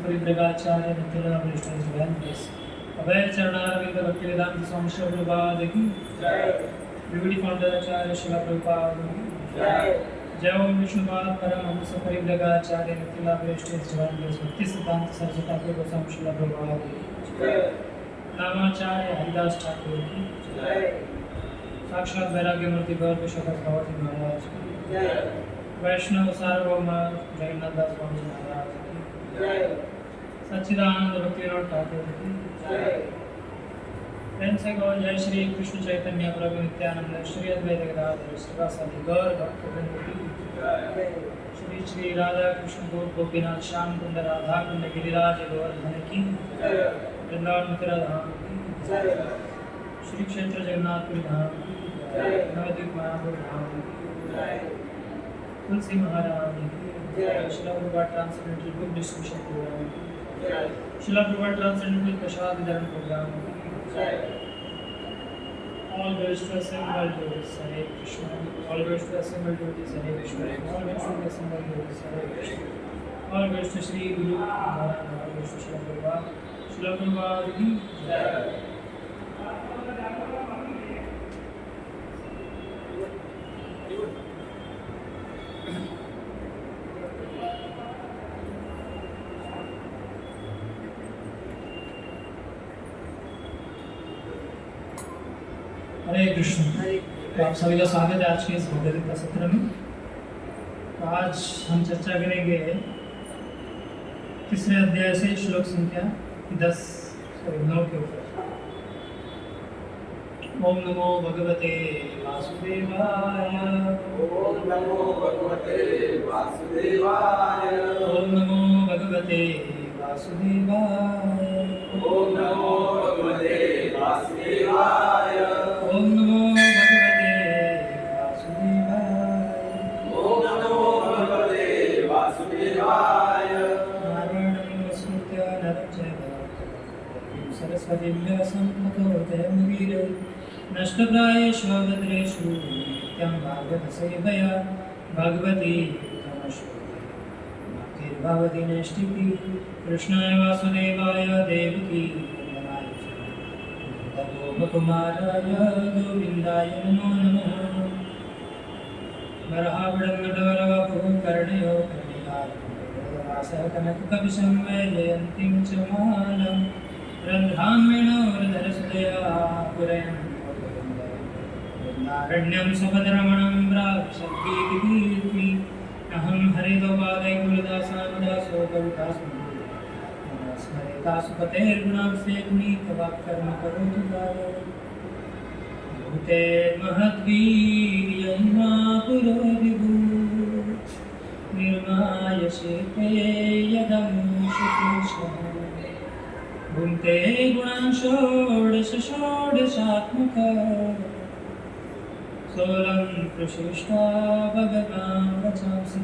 परिव्रगाचार्य नित्यला वरिष्ठ वेदांत अभय चरणारविंद भक्ति वेदांत स्वामी श्री प्रभुपाद की विविधि फाउंडर आचार्य श्रील प्रभुपाद की जय ओम विष्णुपाद परमहंस परिव्रगाचार्य नित्यला वरिष्ठ वेदांत भक्ति सिद्धांत सरस्वती ठाकुर गोस्वामी श्रील प्रभुपाद की नामाचार्य हरिदास ठाकुर की साक्षात वैराग्य मूर्ति गौर विश्वनाथ भगवती महाराज की वैष्णव सार्वभौम जगन्नाथ दास स्वामी महाराज की सच्चिदानंद भक्तिविनोद ठाकुर की प्रेम से गौ जय श्री कृष्ण चैतन्य प्रभु नित्यानंद श्री अद्वैत गदाधर श्रीवासादि गौर भक्तवृंद की श्री श्री राधा कृष्ण गौर गोपीनाथ श्याम कुंड राधा कुंड गिरिराज गोवर्धन की वृंदावन मथुरा धाम की श्री क्षेत्र जगन्नाथपुरी धाम की नवद्वीप मायापुर धाम की तुलसी महाराज की Shila Prabhupad translatory book distribution program Shila Prabhupad translatory prasad वितरण program all goes to assemble devotees Hare Krishna all goes to assemble devotees Hare Krishna all goes to assemble devotees Hare Krishna all goes to Shri Guru Maharaj all goes to Shila Prabhupada की जय। हरे कृष्ण। तो आप सभी का स्वागत है आज के इस भगवद गीता सत्र में। तो आज हम चर्चा करेंगे तीसरे अध्याय से श्लोक संख्या 9 के ऊपर। ओम नमो भगवते वासुदेवाय ओम नमो भगवते वासुदेवाय ओम नमो भगवते वासुदेवाय ओम नमो भगवते वासुदेवाय ओम नमो भगवते वासुदेवाय ओम नमो भगवते वासुदेवाय नारायणं नमस्कृत्य नरं चैव नरोत्तमं सरस्वतीं व्यासं ततो जयमुदीरये नष्टप्रायेषु भद्रेषु नित्यं भागवतसेवया भगवती भगवती नष्टिति कृष्णाय वासुदेवाय देवकी गोपकुमाराय गोविन्दाय नमो नमः। बर्हावृङ्गडवरवपुः कर्णयो कर्णिकारवासः कनककविसंवैजयन्तीं च मालं रन्ध्रान्वेणोरधरसुतया पुरयन् वृन्दारण्यं सपदरमणं प्राप्स्यद्गीतिकीर्ति अहं हरिदोपादै गुरुदासानुदासो कवितास्मि स्मरेतासुपतेर्गुणांसे गुणीतवाक्कर्म करोतु भूते महद्वीर्यं मा पुरो विभू निर्मायसेते यदंशुकृष्णः भुङ्क्ते गुणान् षोडश षोडशात्मकः सोऽलं प्रशिष्टा भगवान् वचांसि।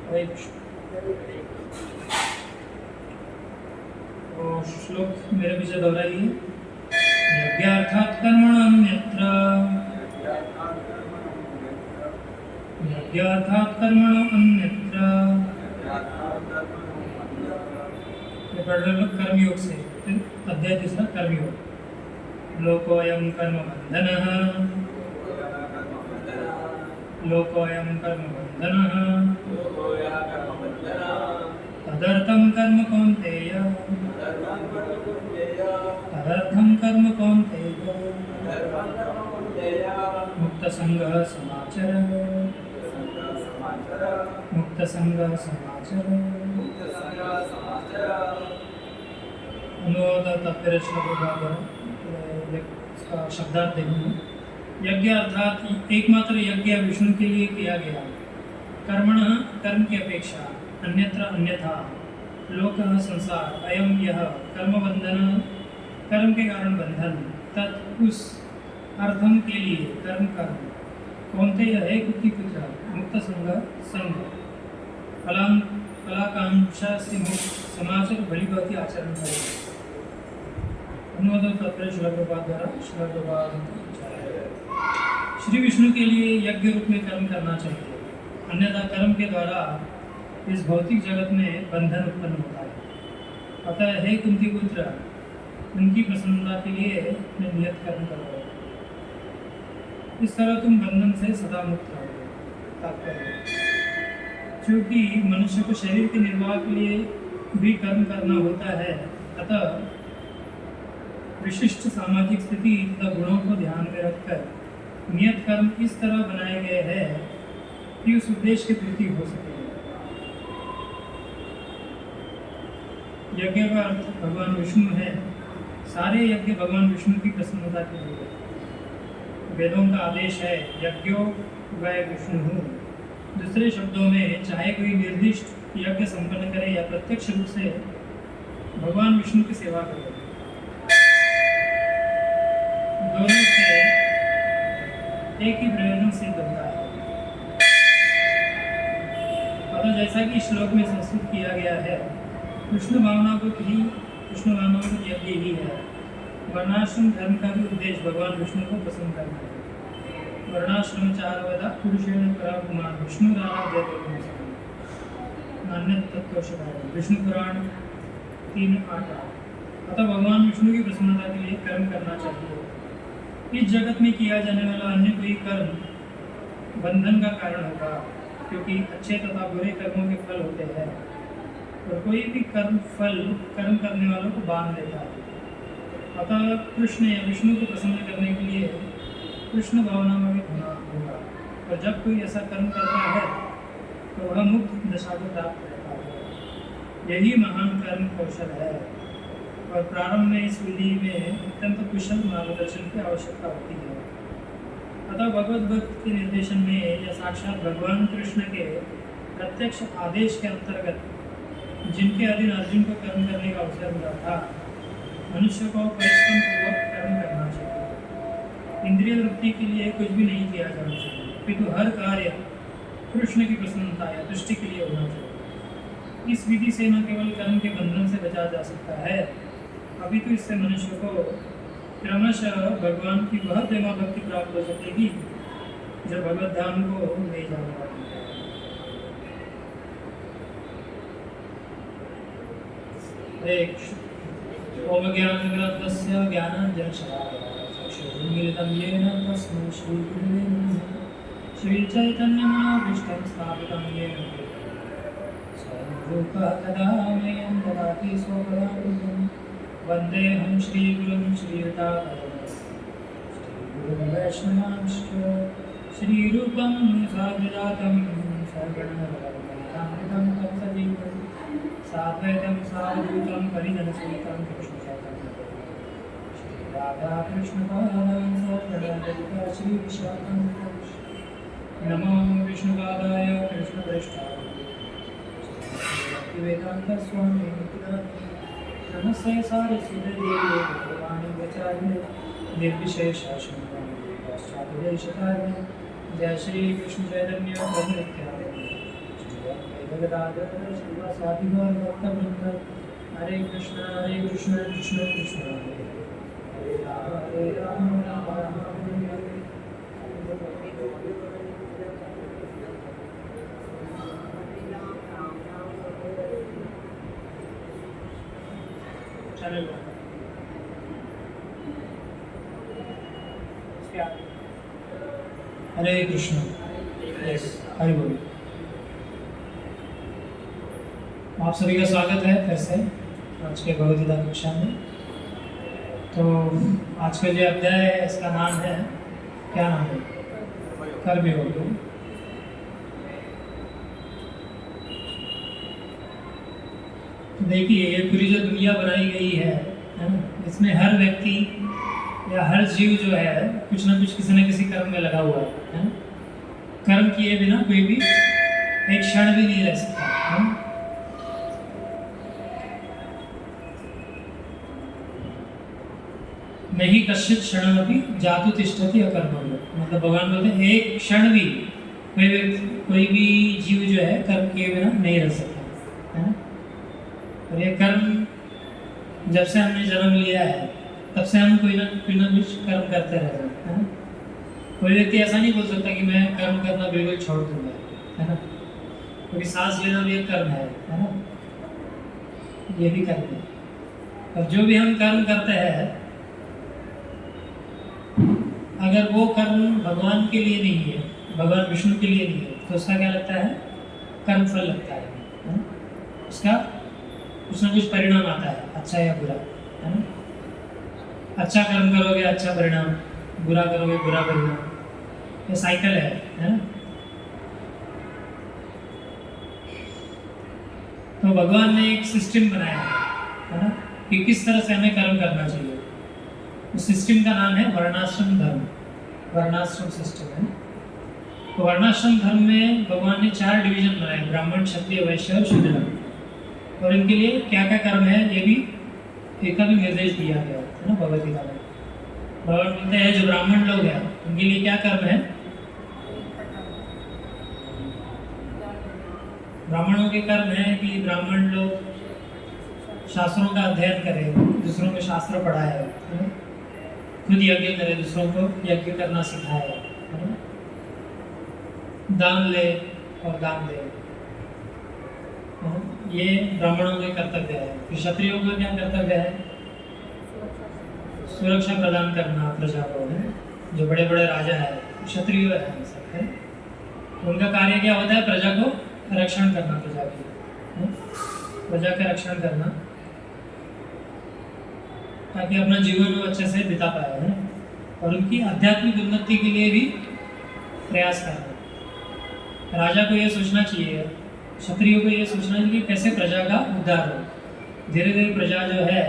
हरे कृष्ण। तो श्लोक मेरे पीछे दोहराइए। यज्ञार्थात् कर्मण्यन्यत्र यज्ञार्थात् कर्मण्यन्यत्र ये पढ़ रहे लोग कर्मयोग से। अध्याय तीसरा कर्मयोग। लोकोऽयं कर्मबन्धनः लोकोऽयं कर्मबन्धनः तदर्थं कर्म कौन्तेय तदर्थं कर्म कौन्तेय मुक्तसंगः समाचर मुक्तसंगः समाचर। अनुवाद तात्पर्य श्लोक इसका शब्दार्थ देखेंगे। यज्ञ अर्थात एकमात्र यज्ञ विष्णु के लिए किया गया। कर्मण कर्म की अपेक्षा अन्यत्र अन्यथा लोक संसार अयम यह कर्म बंधन कर्म के कारण बंधन तत् उस अर्थम के लिए कर्म कर्म कौनते यह एक पुत्र मुक्त संग संग फलाकांक्षा से मुक्त समाचार बलिभवती आचरण करेगा। अनुवाद तात्पर्य श्रील प्रभुपाद द्वारा श्रील प्रभुपाद। श्री विष्णु के लिए यज्ञ रूप में कर्म करना चाहिए, अन्यथा कर्म के द्वारा इस भौतिक जगत में बंधन उत्पन्न होता है। अतः हे कुंती पुत्र, उनकी प्रसन्नता के लिए अपने नियत कर्म करो। इस तरह तुम बंधन से सदा मुक्त रहोगे। तात्पर्य, क्योंकि मनुष्य को शरीर के निर्वाह के लिए भी कर्म करना होता है, अतः विशिष्ट सामाजिक स्थिति तथा गुणों को ध्यान में रखकर नियत कर्म इस तरह बनाए गए हैं कि उस उद्देश्य की पूर्ति हो सके। यज्ञ का अर्थ भगवान विष्णु है। सारे यज्ञ भगवान विष्णु की प्रसन्नता के लिए। वेदों का आदेश है यज्ञो वै विष्णु। दूसरे शब्दों में, चाहे कोई निर्दिष्ट यज्ञ संपन्न करे या प्रत्यक्ष रूप से भगवान विष्णु की सेवा करे, दोनों से एक ही प्रयोजन सिद्ध होता है। अतः जैसा कि श्लोक में संस्तुत किया गया है, कृष्ण भावना को यज्ञ ही है। वर्णाश्रम धर्म का भी उद्देश्य भगवान विष्णु को प्रसन्न करना है। वर्णाश्रम चार वेदा पुरुषेण पराकुमार विष्णु राधा नान्य तत्व विष्णु पुराण 3:8। अतः भगवान विष्णु की प्रसन्नता के लिए कर्म करना चाहिए। इस जगत में किया जाने वाला अन्य कोई कर्म बंधन का कारण होगा, क्योंकि अच्छे तथा बुरे कर्मों के फल होते हैं और कोई भी कर्म करने वालों को बांध लेता है। अतः कृष्ण या विष्णु को प्रसन्न करने के लिए कृष्ण भावना में भी होना होगा, और जब कोई ऐसा कर्म करता है तो वह मुक्त दशा को प्राप्त करता है। यही महान कर्म कौशल है, और प्रारंभ में इस विधि में अत्यंत कुशल मार्गदर्शन की आवश्यकता होती है। अतः भगवद भक्त के निर्देशन में या साक्षात भगवान कृष्ण के प्रत्यक्ष आदेश के अंतर्गत जिनके अधीन अर्जुन को कर्म करने का अवसर मिला था, मनुष्य को परिश्रम पूर्वक कर्म करना चाहिए। इंद्रिय वृत्ति के लिए कुछ भी नहीं किया जाना चाहिए, किंतु हर कार्य कृष्ण की प्रसन्नता या तुष्टि के लिए होना चाहिए। इस विधि से न केवल कर्म के बंधन से बचा जा सकता है, अभी तो इससे मनुष्य को क्रमशः भगवान की वह प्रेमा भक्ति प्राप्त हो सकेगी जो भगवत धाम को ले जाने वाली है। ओम ज्ञानग्रन्थस्य ज्ञानाञ्जनशलाकया चक्षुरुन्मीलितं येन तस्मै श्रीगुरुवे नमः। श्रीचैतन्यमनोभीष्टं स्थापितं येन स्वयं रूपः कदा मह्यं ददाति स्वपदान्तिकं। वन्देऽहं श्रीगुरुं श्रीयुतापदं श्रीगुरुं वैष्णवांश्च श्रीरूपं साग्रजातं सर्वगणधर्मनिधानं तं सजीवं साद्वैतं सावधूतं परिजनसहितं कृष्णचैतन्यं श्री राधा कृष्णपादान् सगणललिता श्रीविशाखं नमो विष्णुपादाय कृष्णप्रेष्ठाय भक्तिवेदान्त स्वामी नमस्ते सारस्वतीदेवे भगवाणी वचार्य निर्विशेष शून्यवादी पाश्चात्यदेशकार्य। जय श्री कृष्ण चैतन्य प्रभु नित्यानंद गदाधर श्रीवासादि गौर भक्तवृंद। हरे कृष्ण कृष्ण कृष्ण हरे राम राम राम हरे हरे। चलेगा हरे कृष्ण हरि बोल। आप सभी का स्वागत है फिर से आज के भगवद्गीता कक्षा में। तो आज का जो अध्याय है इसका नाम है, क्या नाम है? कर्मयोग। देखिए ये पूरी जो दुनिया बनाई गई है ना, इसमें हर व्यक्ति या हर जीव जो है कुछ ना कुछ किसी न किसी कर्म में लगा हुआ है ना? कर्म किए बिना कोई भी एक क्षण भी नहीं रह सकता है ना? नहीं कश्चित क्षण अभी जातु तिष्ठति अकर्मण्य। मतलब भगवान बोलते हैं एक क्षण भी कोई भी जीव जो है कर्म किए बिना नहीं रह सकता है ना? और ये कर्म जब से हमने जन्म लिया है तब से हम कोई ना कुछ कर्म करते रहते हैं है ना? कोई व्यक्ति ऐसा नहीं बोल सकता कि मैं कर्म करना बिल्कुल छोड़ दूंगा है ना? क्योंकि सांस लेना भी एक कर्म है ना, ये भी कर्म है। और जो भी हम कर्म करते हैं, अगर वो कर्म भगवान के लिए नहीं है, भगवान विष्णु के लिए नहीं है, तो उसका क्या लगता है? कर्म फल लगता है। उसका कुछ ना कुछ परिणाम आता है, अच्छा या बुरा, है ना। अच्छा कर्म करोगे अच्छा परिणाम, बुरा करोगे बुरा परिणाम, ये साइकिल है ना। तो भगवान ने एक सिस्टम बनाया है ना, कि किस तरह से हमें कर्म करना चाहिए। उस सिस्टम का नाम है वर्णाश्रम धर्म, वर्णाश्रम सिस्टम है। तो वर्णाश्रम धर्म में भगवान ने 4 डिवीजन बनाए, ब्राह्मण, क्षत्रिय, वैश्य और शूद्र। और इनके लिए क्या क्या कर्म है, ये भी इसका भी निर्देश दिया गया है ना भगवद गीता में। भगवान बोलते हैं जो ब्राह्मण लोग हैं उनके लिए क्या कर्म है। ब्राह्मणों के कर्म है कि ब्राह्मण लोग शास्त्रों का अध्ययन करें, दूसरों को शास्त्र पढ़ाए, है ना? खुद यज्ञ करे, दूसरों को यज्ञ करना सिखाए, है ना? दान ले और दान दे, ये ब्राह्मणों के कर्तव्य है। फिर क्षत्रियों का क्या कर्तव्य है? सुरक्षा प्रदान करना प्रजा को, है। जो बड़े बड़े राजा है क्षत्रिय है सब, है। उनका कार्य क्या होता है? प्रजा को रक्षण करना, प्रजा की, प्रजा का रक्षण करना, ताकि अपना जीवन वो अच्छे से बिता पाए, है। और उनकी आध्यात्मिक उन्नति के लिए भी प्रयास करना। राजा को ये सोचना चाहिए, क्षत्रियों को ये सोचना चाहिए कि कैसे प्रजा का उद्धार हो। धीरे धीरे प्रजा जो है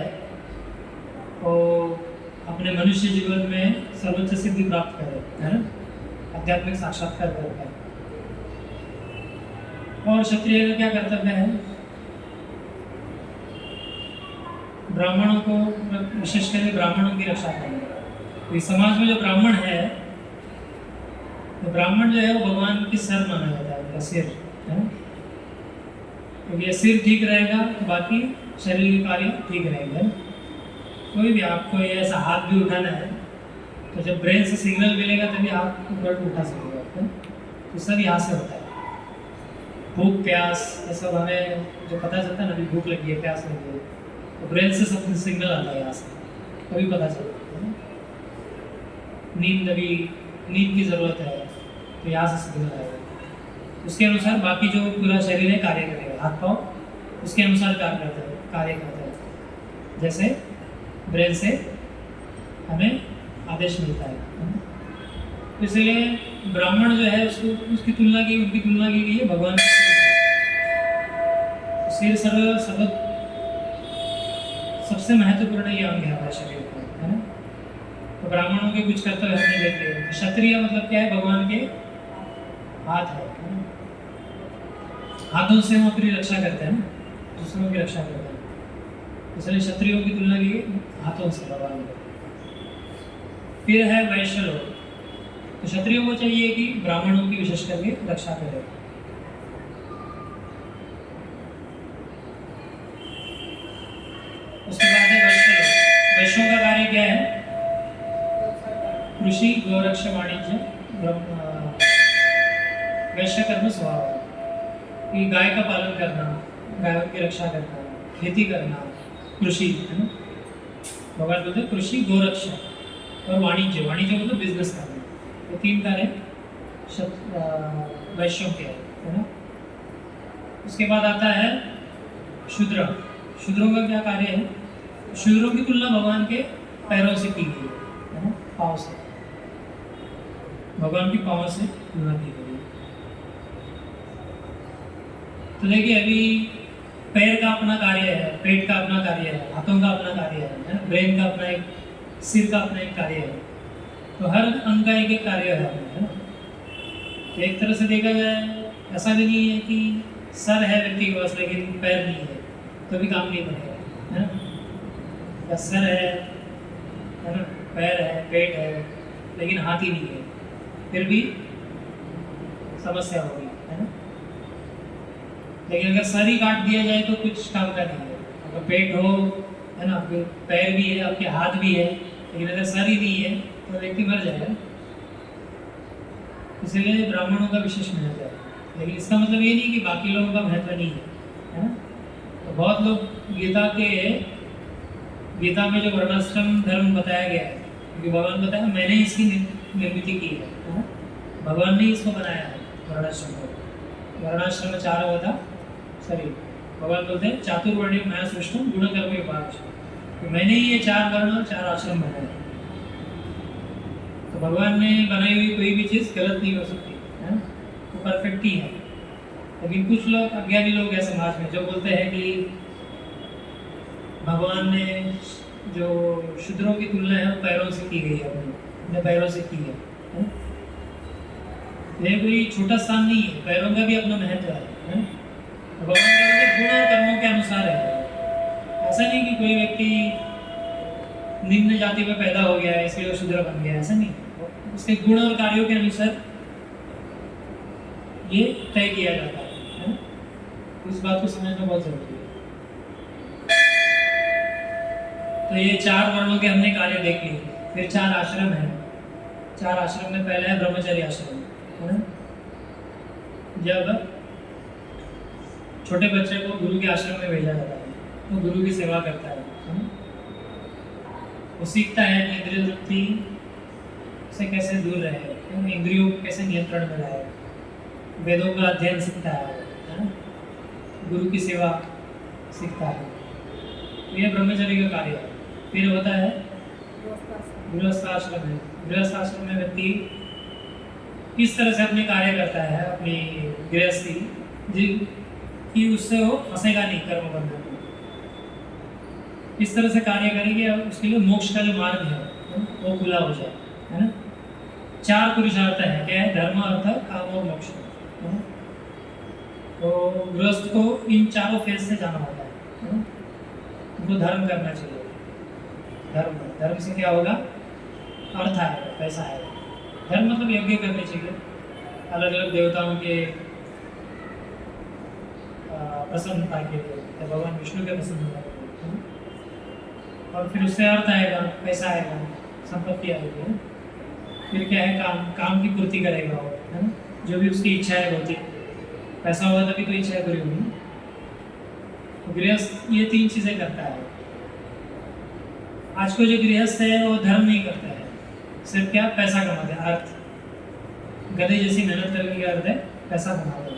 वो अपने मनुष्य जीवन में सर्वोच्च सिद्धि प्राप्त करे, है ना, आध्यात्मिक साक्षात्कार कर पाए। और क्षत्रिय का क्या कर्तव्य है? ब्राह्मणों को, विशेषकर ब्राह्मणों की रक्षा करना। तो समाज में जो ब्राह्मण है, तो ब्राह्मण जो है वो भगवान की सर माना जाता है, उनका सिर, है ना। तो ये सिर ठीक रहेगा तो बाकी शरीर के कार्य ठीक रहेंगे। कोई भी आपको ये ऐसा हाथ भी उठाना है तो जब ब्रेन से सिग्नल मिलेगा तभी हाथ ऊपर उठा सकेगा, तो सब यहाँ से होता है। भूख प्यास ये सब हमें जो पता चलता है ना, अभी भूख लगी है, प्यास लगी है, तो ब्रेन से सब सिग्नल आता है यहाँ से, तभी पता चलता है। नींद, अभी नींद की ज़रूरत है तो यहाँ से सिग्नल आएगा, उसके अनुसार बाकी जो पूरा शरीर है कार्य करेगा, हाथ पाँव उसके अनुसार कार्य करता है। जैसे ब्रेन से हमें आदेश मिलता है। इसलिए ब्राह्मण जो है उसको उनकी तुलना की गई है भगवान के सिर। सर्व सबसे महत्वपूर्ण ये अंग है हमारे शरीर का, है ना। तो ब्राह्मणों के कुछ कर्तव्य हमने देख लिए। क्षत्रिय मतलब क्या है? भगवान के हाथ है, हाथों से हम अपनी रक्षा करते हैं, दूसरों की रक्षा करते हैं, इसलिए क्षत्रियों की तुलना की हाथों से भगवान को। फिर है वैश्य लोग, तो क्षत्रियों को चाहिए कि ब्राह्मणों की विशेष करके रक्षा करें। उसके बाद है वैश्य लोग। वैश्यों का कार्य क्या है? कृषि, गौरक्ष, वाणिज्य, वैश्य कर्म स्वभाव है कि गाय का पालन करना, गायों की रक्षा करना, खेती करना, कृषि, है ना। भगवान बोलते हैं कृषि, गोरक्षा और वाणिज्य। वाणिज्य मतलब बिजनेस करना। तो 3 कार्य वैश्यों के है ना। उसके बाद आता है शूद्र। शूद्रों का क्या कार्य है? शूद्रों की तुलना भगवान के पैरों से की गई है ना, पाँव से, भगवान की पाँव से तुलना की गई है। तो देखिए अभी पैर का अपना कार्य है, पेट का अपना कार्य है, हाथों का अपना कार्य है, ब्रेन का अपना एक, सिर का अपना एक कार्य है। तो हर अंग का एक कार्य है, है ना। तो एक तरह से देखा जाए ऐसा भी नहीं है कि सर है व्यक्ति के पास लेकिन पैर नहीं है तो भी काम नहीं बनेगा, है ना। या सर है ना, पैर है, पेट है, लेकिन हाथ ही नहीं है, फिर भी समस्या होगी, है ना। लेकिन अगर सर ही काट दिया जाए तो कुछ काम का नहीं है। अगर पेट हो, है ना, आपके पैर भी है, आपके हाथ भी है, लेकिन अगर सर ही नहीं है तो व्यक्ति मर जाएगा। इसलिए ब्राह्मणों का विशेष महत्व है। लेकिन इसका मतलब ये नहीं कि बाकी लोगों का महत्व नहीं है ना। तो बहुत लोग गीता में जो वर्णाश्रम धर्म बताया गया है, क्योंकि भगवान बताया मैंने इसकी निर्मित की है ना? भगवान ने इसको बनाया है वर्णाश्रम को। वर्णाश्रम में 4 होता सॉरी भगवान बोलते हैं चातुर्वर्ण्य मया सृष्टम गुण कर्म विभाग, तो मैंने ही ये 4 वर्ण और 4 आश्रम बनाए। तो भगवान ने बनाई हुई कोई भी चीज़ गलत नहीं हो सकती है ना, तो परफेक्ट ही है। लेकिन कुछ लोग अज्ञानी लोग हैं समाज में जो बोलते हैं कि भगवान ने जो शूद्रों की तुलना है वो पैरों से की गई है, अपने पैरों से की है। ये कोई छोटा स्थान नहीं है, पैरों का भी अपना महत्व है। भगवान के गुण और कर्मों के अनुसार है। ऐसा नहीं कि कोई व्यक्ति निम्न जाति में पैदा हो गया है इसलिए वो शूद्र बन गया, ऐसा नहीं। उसके गुण और कार्यों के अनुसार ये तय किया जाता है। उस बात को समझना बहुत जरूरी है। तो ये 4 वर्णों के हमने कार्य देख लिए। फिर 4 आश्रम है। 4 आश्रम में पहला है ब्रह्मचर्य आश्रम, है ना। जब छोटे बच्चे को गुरु के आश्रम में भेजा जाता है तो गुरु की सेवा करता है ना? वो सीखता है कि इंद्रिय वृत्ति से कैसे दूर रहे, इंद्रियों को कैसे नियंत्रण में लाए, वेदों का अध्ययन सीखता है ना? गुरु की सेवा सीखता है। तो ये ब्रह्मचर्य का कार्य है। फिर होता है गृहस्थाश्रम है। गृहस्थाश्रम में व्यक्ति किस तरह से अपने कार्य करता है, अपनी गृहस्थी जी कि उससे वो फंसेगा नहीं कर्म बंधन में। इस तरह से कार्य करेंगे और उसके लिए मोक्ष का जो मार्ग है वो खुला हो जाए, है ना। 4 पुरुषार्थ है, क्या है? धर्म, अर्थ, काम और मोक्ष। तो गृहस्थ को इन 4 फेज से जाना होता है ना? उनको धर्म करना चाहिए। धर्म से क्या होगा? अर्थ आएगा, पैसा आएगा। धर्म मतलब यज्ञ करने चाहिए, अलग अलग देवताओं के प्रसन्नता के लिए, भगवान विष्णु के प्रसन्नता के लिए। और फिर उससे अर्थ आएगा, पैसा आएगा, संपत्ति आएगी, है। फिर क्या है? काम की पूर्ति करेगा वो, है ना। जो भी उसकी इच्छा है होती, पैसा होगा तभी तो इच्छा पूरी होगी। तो गृहस्थ ये 3 चीज़ें करता है। आज को जो गृहस्थ है वो धर्म नहीं करता है, सिर्फ क्या? पैसा कमाते हैं। अर्थ गधे जैसी मेहनत करने का अर्थ है पैसा कमाते हैं।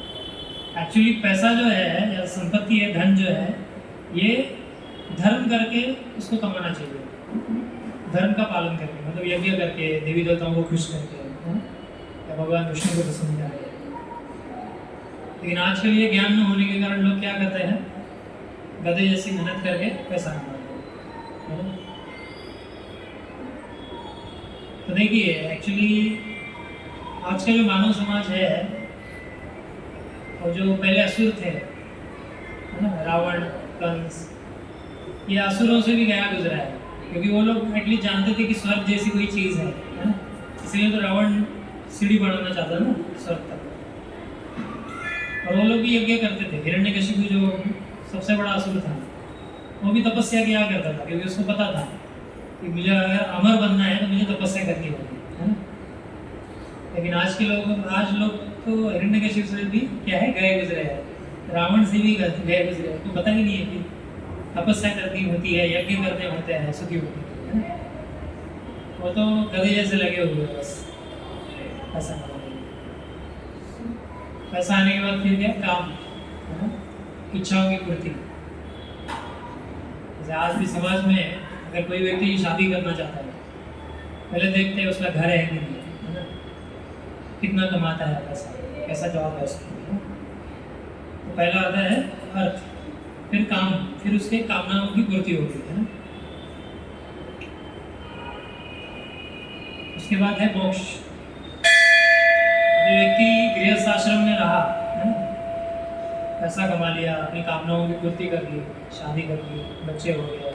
एक्चुअली पैसा जो है या संपत्ति है, धन जो है, ये धर्म करके उसको कमाना चाहिए। धर्म का पालन करके, मतलब यज्ञ करके, देवी देवताओं को खुश करके, या भगवान विष्णु को प्रसन्न करके। लेकिन आजकल ये ज्ञान न होने के कारण लोग क्या करते हैं? गधे जैसी मेहनत करके पैसा कमाते हैं। तो देखिए एक्चुअली आज का जो मानव समाज है और जो पहले असुर थे, है ना, रावण, कंस, ये असुरों से भी गया गुजरा है। क्योंकि वो लोग एटलीस्ट जानते थे कि स्वर्ग जैसी कोई चीज़ है ना। इसलिए तो रावण सीढ़ी बढ़ाना चाहता ना स्वर्ग तक। और वो लोग भी यज्ञ करते थे। हिरण्यकशिपु जो सबसे बड़ा असुर था, वो भी तपस्या किया करता था, क्योंकि उसको पता था कि मुझे अगर अमर बनना है तो मुझे तपस्या करनी होगी, है ना। लेकिन आज लोग तो हिरण्यकशिपु से भी क्या है? गए गुजरे हैं। रावण से भी गए गुजरे हैं। तो पता ही नहीं है कि तपस्या करनी होती है, यज्ञ करने होते हैं, सुखी होती है। वो तो गधे जैसे लगे हुए हैं बस पैसा कमाने में। पैसा आने के बाद फिर क्या? काम, है ना, इच्छाओं की पूर्ति। जैसे आज भी समाज में अगर कोई व्यक्ति शादी करना चाहता है, पहले देखते हैं उसका घर है कि नहीं, है ना, कितना कमाता है पैसा, कैसा जॉब है उसका। तो पहला आता है अर्थ, फिर काम, फिर उसके कामनाओं की पूर्ति होती है ना। उसके बाद है मोक्ष। जो व्यक्ति गृहस्थ आश्रम में रहा, है ना, पैसा कमा लिया, अपनी कामनाओं की पूर्ति कर ली, शादी कर ली, बच्चे हो गए,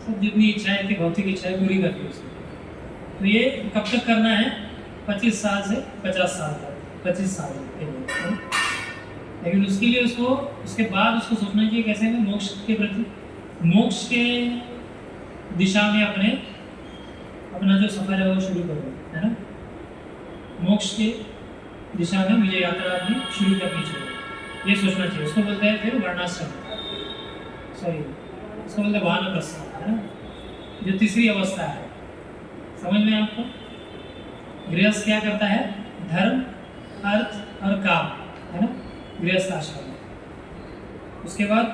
सब जितनी इच्छाएं थी, भौतिक इच्छाएं पूरी कर ली उसने। तो ये कब तक करना है? 25 साल से 50 साल तक, 25 साल के लिए। लेकिन उसके लिए उसके बाद उसको सोचना चाहिए कैसे मैं मोक्ष के प्रति, मोक्ष के दिशा में अपना जो सफर है वो शुरू करूँ, है ना। मोक्ष के दिशा में मुझे यात्रा अपनी शुरू करनी चाहिए, ये सोचना चाहिए। उसको बोलते हैं फिर वर्णाश्रम, सॉरी उसको बोलते हैं वानप्रस्थ, है ना, जो तीसरी अवस्था है। समझ में आपको? गृहस्थ क्या करता है? धर्म, अर्थ और काम, है ना, गृहस्थ आश्रम। उसके बाद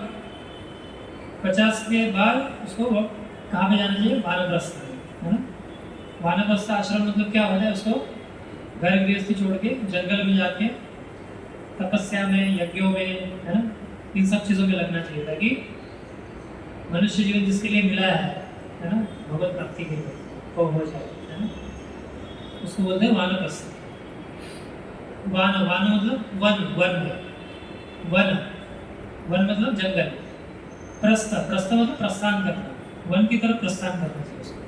50 के बाद उसको कहाँ पे जाना चाहिए? वानप्रस्थ, है ना। वानप्रस्थ आश्रम मतलब क्या होता है? उसको घर गृहस्थी छोड़ के जंगल में जाके तपस्या में, यज्ञों में, है ना, इन सब चीज़ों में लगना चाहिए, ताकि मनुष्य जीवन जिसके लिए मिला है ना, भगवत प्राप्ति के लिए वो हो जाए, है ना। उसको बोलते हैं वानप्रस्थ। वान वान मतलब वन, वन वन वन मतलब जंगल। प्रस्थ, प्रस्थ मतलब प्रस्थान करना, वन की तरफ प्रस्थान करना चाहिए उसको।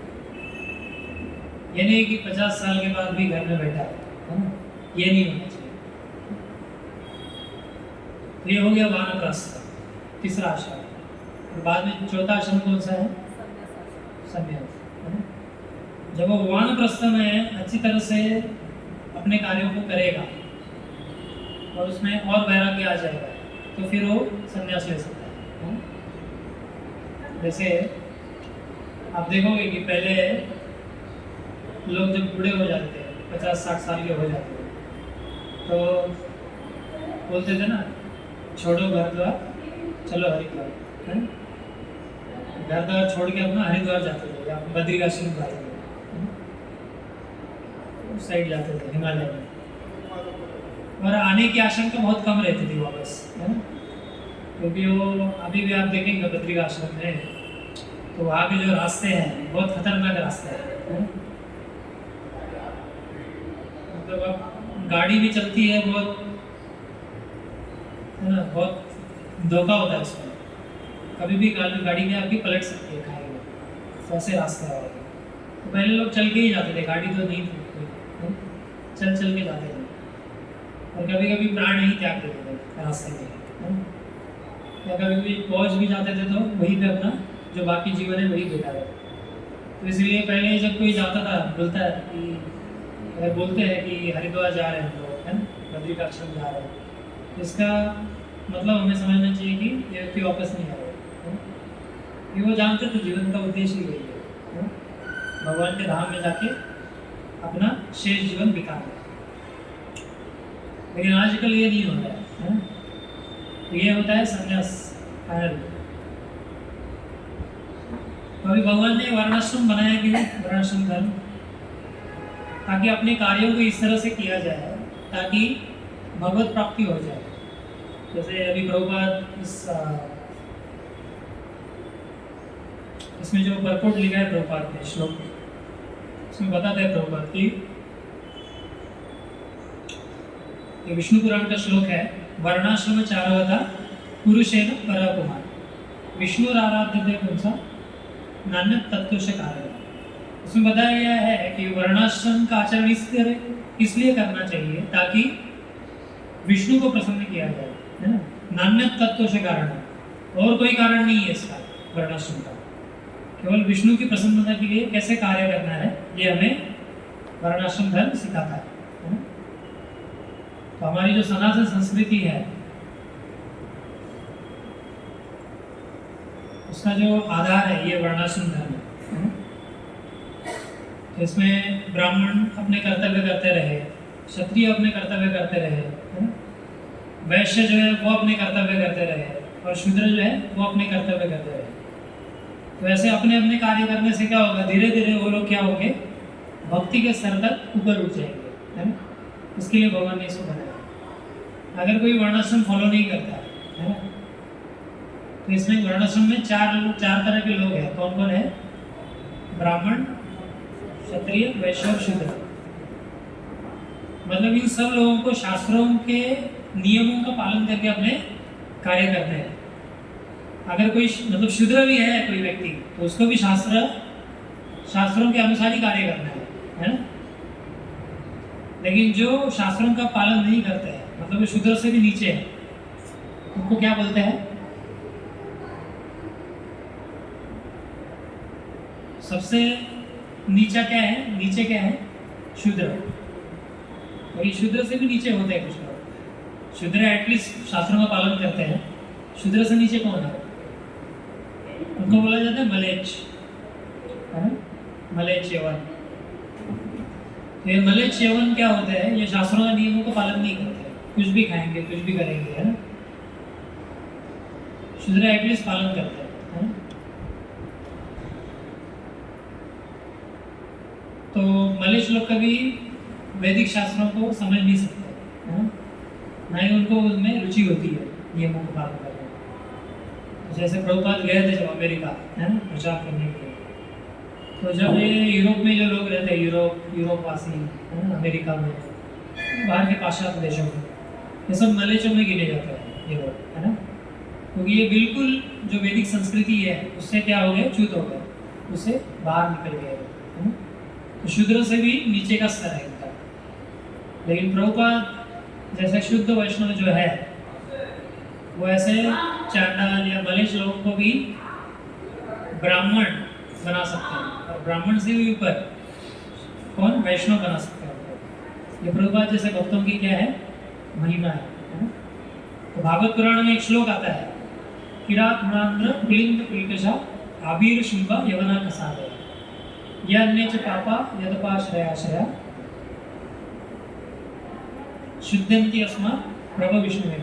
ये नहीं कि 50 साल के बाद भी घर में बैठा है ना, ये नहीं होना चाहिए। ये हो गया वानप्रस्थ, तीसरा आश्रम। और बाद में चौथा आश्रम कौन सा है? संन्यास, है ना। जब वो वानप्रस्थ में अच्छी तरह से अपने कार्यों को करेगा और उसमें और वैराग्य आ जाएगा, तो फिर वो संन्यास ले सकता है ना? जैसे आप देखोगे कि पहले लोग जब बूढ़े हो जाते थे, 50-60 साल के हो जाते थे, तो बोलते थे ना, छोड़ो घर द्वार चलो हरिद्वार, है ना। घर द्वार छोड़ के अपना हरिद्वार जाते थे या बद्रिकाश्रम जाते थे, उस साइड जाते थे हिमालय में। और आने की आशंका बहुत कम रहती थी वापस, है ना, क्योंकि वो अभी भी आप देखेंगे बद्रिकाश्रम में, तो वहाँ के जो रास्ते हैं बहुत खतरनाक रास्ते हैं, मतलब अब गाड़ी भी चलती है बहुत, है ना, बहुत धोखा होता है उसमें, कभी भी गाड़ी में आपकी पलट सकती है खाई में, तो ऐसे रास्ते हैं। तो पहले लोग चल के ही जाते थे, गाड़ी तो नहीं थी, चल चल के जाते थे, और कभी कभी प्राण ही त्याग देते थे रास्ते में, है ना। या कभी कभी पहुँच भी जाते थे तो वहीं पे अपना जो बाकी जीवन है वही बेटा है। तो इसलिए पहले जब कोई जाता था, बोलता है कि अगर बोलते हैं कि हरिद्वार जा रहे हैं लोग, है ना, बद्रिकाश्रम जा रहे हैं, इसका मतलब हमें समझना चाहिए कि ये व्यक्ति वापस नहीं आ रहे, कि वो जानते थे जीवन का उद्देश्य ही यही है, भगवान के धाम में जाके अपना शेष जीवन बिताना। लेकिन आजकल ये नहीं होता है ना, तो ये होता है संन्यास फाइनल। तो अभी भगवान ने वर्णाश्रम बनाया कि वर्णाश्रम धर्म, ताकि अपने कार्यों को इस तरह से किया जाए ताकि भगवत प्राप्ति हो जाए। जैसे अभी प्रभुपाद इसमें जो परपोर्ट लिखा है प्रभुपाद ने श्लोक में, उसमें बताते हैं प्रभुपाद की, ये विष्णु पुराण का श्लोक है, वर्णाश्रम चारवता पुरुषेण परकुमार विष्णु आराध्यते पुंसा नान्य तत्व से कार्य। उसमें बताया गया है कि वर्णाश्रम का आचरण इसलिए करना चाहिए ताकि विष्णु को प्रसन्न किया जाए, है ना, नान्य तत्व से कारण, और कोई कारण नहीं है इसका वर्णाश्रम का, केवल विष्णु की प्रसन्नता के लिए कैसे कार्य करना है, ये हमें वर्णाश्रम धर्म सिखाता है ना? तो हमारी जो सनातन संस्कृति है उसका जो आधार है ये वर्णाश्रम धर्म है। तो इसमें ब्राह्मण अपने कर्तव्य करते रहे, क्षत्रिय अपने कर्तव्य करते रहे, वैश्य जो है वो अपने कर्तव्य करते रहे, और शूद्र जो है वो अपने कर्तव्य करते रहे। तो ऐसे अपने अपने कार्य करने से क्या होगा, धीरे धीरे वो लोग क्या होंगे, भक्ति के स्तर तक ऊपर उठ जाएंगे, है ना। इसके लिए भगवान ने इसको बनाया। अगर कोई वर्णाश्रम फॉलो नहीं करता है ना, तो इसमें वर्णाश्रम में चार तरह के लोग हैं। कौन कौन है? ब्राह्मण, क्षत्रिय, वैश्य और शूद्र। मतलब इन सब लोगों को शास्त्रों के नियमों का पालन करके अपने कार्य करते हैं। अगर कोई मतलब शूद्र भी है कोई व्यक्ति, तो उसको भी शास्त्रों के अनुसार ही कार्य करना है ना। लेकिन जो शास्त्रों का पालन नहीं करते हैं, मतलब वो शूद्र से भी नीचे है, उनको क्या बोलते हैं? सबसे नीचा क्या है? नीचे क्या है? शूद्र। वही शूद्र से भी नीचे होते हैं कुछ लोग। शूद्र एटलीस्ट शास्त्रों का पालन करते हैं, शूद्र से नीचे कौन है? उनको बोला जाता है मलेच्छ, है ना? मलेच्छ यवन। तो ये मलेच्छ यवन क्या होते हैं? ये शास्त्रों के नियमों का पालन नहीं करते, कुछ भी खाएंगे, कुछ भी करेंगे, है ना? शूद्र एटलीस्ट पालन करते हैं, है ना? तो मलेच्छ लोग कभी वैदिक शास्त्रों को समझ नहीं सकते, है ना? ना ही उनको उनमें रुचि होती है नियमों को पालन करने में। जैसे प्रभुपाद गए थे जब अमेरिका, है ना, प्रचार करने के लिए, तो जब ये यूरोप में जो लोग रहते हैं, यूरोपवासी, है ना, अमेरिका में, बाहर के पाश्चात्य देशों में, ये सब मलेच्छों में गिने जाते हैं ये लोग, है ना? क्योंकि ये बिल्कुल जो वैदिक संस्कृति है उससे क्या हो गए? च्युत हो गए, उससे बाहर निकल गए, है ना? तो शूद्र से भी नीचे का स्तर है इनका। लेकिन प्रभुपाद जैसे शुद्ध वैष्णव जो है वो ऐसे चांडाल या मलेच्छ लोगों को भी ब्राह्मण बना सकते हैं, और ब्राह्मण से भी ऊपर कौन? वैष्णव बना सकते हैं। ये प्रभुपाद जैसे भक्तों की क्या है? महिमा है ना? तो भागवत पुराण में एक श्लोक आता है, किरात मृणांध्र पुलिंद पुलिकशा आबीर शुंभा यवना कसादय यन्ने च पापा यदपाश्रयाश्रया शुद्धंति अस्मात् प्रभु विष्णु में।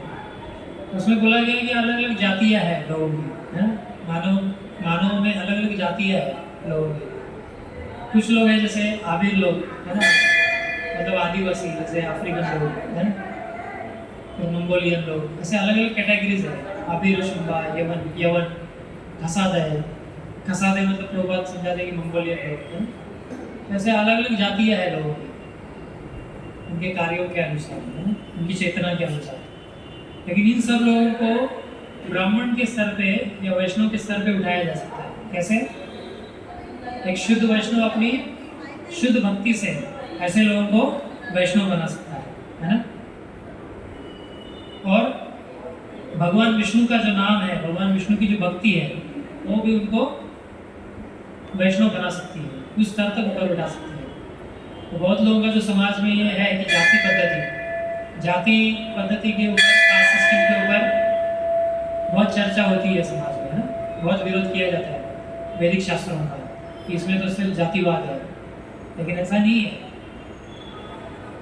उसमें बोला गया कि अलग अलग जातियां हैं लोगों की, है ना? मानव में अलग अलग जातियां हैं लोगों की। कुछ लोग हैं जैसे आबिर लोग, है ना, मतलब आदिवासी, जैसे अफ्रीकन लोग, है ना, तो मंगोलियन लोग, ऐसे अलग अलग कैटेगरीज है। आबिर, शुंभा, यवन, खसादय। खसादय मतलब प्रभुपाद समझाते कि मंगोलियन लोग, है ना? ऐसे अलग अलग जातियां हैं लोगों की, उनके कार्यों के अनुसार, है ना, उनकी चेतना के अनुसार। लेकिन इन सब लोगों को ब्राह्मण के स्तर पे या वैष्णव के स्तर पे उठाया जा सकता है। कैसे? एक शुद्ध वैष्णव अपनी शुद्ध भक्ति से ऐसे लोगों को वैष्णव बना सकता है ना? और भगवान विष्णु का जो नाम है, भगवान विष्णु की जो भक्ति है, वो भी उनको वैष्णव बना सकती है, उस स्तर तक ऊपर उठा सकती है। तो बहुत लोगों का जो समाज में ये है कि जाति पद्धति के ऊपर, कास्ट सिस्टम के ऊपर बहुत चर्चा होती है समाज में, है ना? बहुत विरोध किया जाता है वैदिक शास्त्रों का कि इसमें तो सिर्फ जातिवाद है, लेकिन ऐसा नहीं है।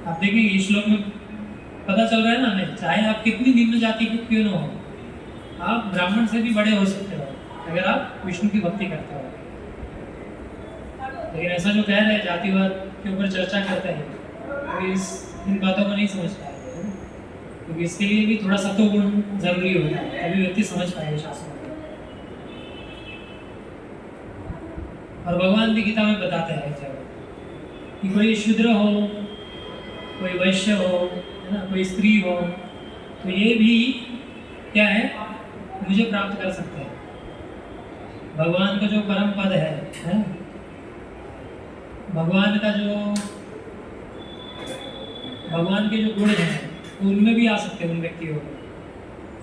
आप देखिए इस श्लोक में पता चल रहा है ना हमें, चाहे आप कितनी निम्न जाति के क्यों न हो, आप ब्राह्मण से भी बड़े हो सकते हो अगर आप विष्णु की भक्ति करते हो। लेकिन ऐसा जो कह रहे हैं जातिवाद के ऊपर चर्चा करते हैं, तो इन बातों को नहीं समझ पाएंगे, क्योंकि इसके लिए भी थोड़ा सत्वगुण जरूरी होता है, तभी व्यक्ति समझ पाएगा शास्त्रों को। और भगवान भी गीता में बताते हैं जब कि कोई शूद्र हो, कोई वैश्य हो, है ना, कोई स्त्री हो, तो ये भी क्या है? मुझे प्राप्त कर सकते हैं। भगवान का जो परम पद है ना? भगवान के जो गुण हैं उनमें भी आ सकते हैं उन व्यक्तियों को।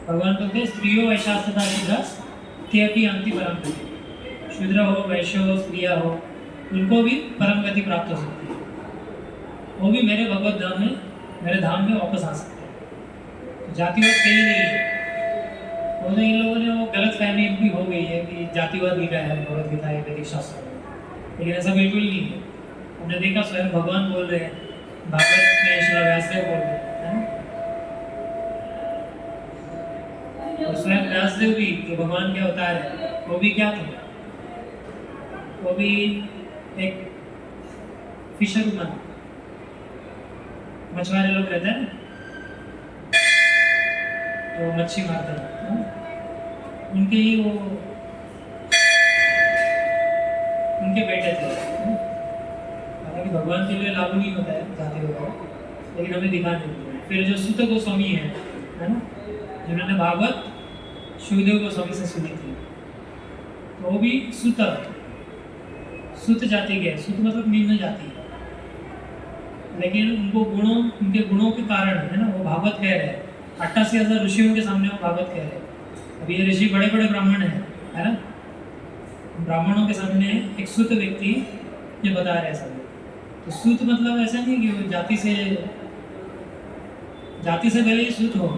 भगवान कहते हैं स्त्रियों वैशास्त्रता शूद्रस ते अपि यान्ति परम गति। शूद्र हो, वैश्य हो, स्त्रिया हो, उनको भी परम गति प्राप्त हो सकती है, वो भी मेरे भगवत धाम में, मेरे धाम में वापस आ सकते हैं। तो जातिवाद कहीं नहीं है। वो तो इन लोगों ने वो गलत फहमी भी हो गई है कि जातिवाद गीता है भगवत गीता है वैदिक शास्त्र में, लेकिन ऐसा बिल्कुल नहीं है। हमने देखा स्वयं भगवान बोल रहे हैं, भागवत में श्री व्यासदेव बोल रहे हैं, और स्वयं व्यासदेव भी जो भगवान के अवतार है, वो भी क्या थे? वो भी एक फिशरमैन, मछुआरे लोग रहते हैं तो मच्छी मारते हैं, उनके ही वो उनके बेटे थे। हालांकि भगवान के लिए लागू नहीं होता है जाति वगैरह, लेकिन हमें दिखाने देते हैं। फिर जो सूत गोस्वामी है ना, जिन्होंने भागवत शिवदेव गोस्वामी से सुनी थी, तो वो भी सुत जाति के, सुत मतलब निम्न जाति है, लेकिन उनके गुणों के कारण, है ना, वो भागवत कह रहे हैं। 88,000 ऋषियों के सामने वो भागवत कह रहे हैं। अभी ये ऋषि बड़े बड़े ब्राह्मण हैं, है ना, ब्राह्मणों के सामने एक सुत व्यक्ति ये बता रहे हैं सब। तो सुत मतलब ऐसा नहीं कि वो जाति से जाति से भले ही सूत हो,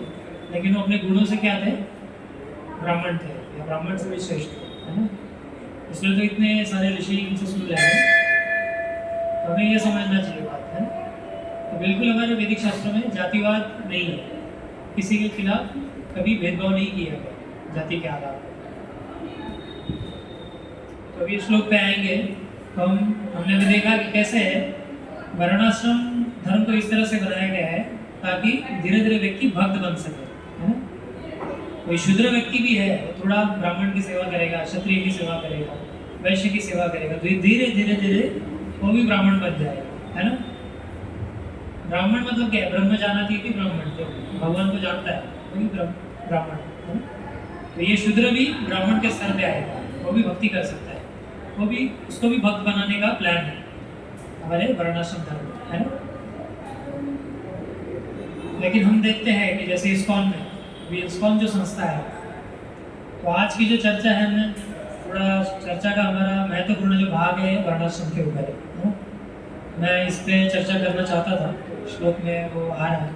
लेकिन वो अपने गुणों से क्या थे? ब्राह्मण थे, या ब्राह्मण से भी श्रेष्ठ थे, है ना? इसलिए तो इतने सारे ऋषि इनसे सुन रहे हैं। तो हमें ये समझना चाहिए बात, है ना? तो बिल्कुल हमारे वैदिक शास्त्रों में जातिवाद नहीं है, किसी के खिलाफ कभी भेदभाव नहीं किया गया जाति के आधार पर। तो अभी श्लोक पे आएंगे तो हमने भी देखा कि कैसे वर्णाश्रम धर्म को इस तरह से बनाया गया है ताकि धीरे धीरे व्यक्ति भक्त बन सके, है ना? कोई शूद्र व्यक्ति भी है वो थोड़ा ब्राह्मण की सेवा करेगा, क्षत्रिय की सेवा करेगा, वैश्य की सेवा करेगा, तो धीरे धीरे धीरे वो भी ब्राह्मण बन जाएगा, है ना? ब्राह्मण मतलब क्या है? ब्रह्म जानाति इति ब्राह्मण, जो भगवान को जानता है वही ब्राह्मण, है ना? तो ये शूद्र भी ब्राह्मण के स्तर पे आएगा, वो भी भक्ति कर सकता है, वो भी, उसको भी भक्त बनाने का प्लान है हमारे वर्णाश्रम धर्म में, है ना? लेकिन हम देखते हैं कि जैसे इस्कॉन में, अभी इस्कॉन जो संस्था है, तो आज की जो चर्चा है, हमने थोड़ा चर्चा का हमारा महत्वपूर्ण जो भाग है वर्णाश्रम के ऊपर है ना? मैं इस पे चर्चा करना चाहता था, श्लोक में वो आ रहा है,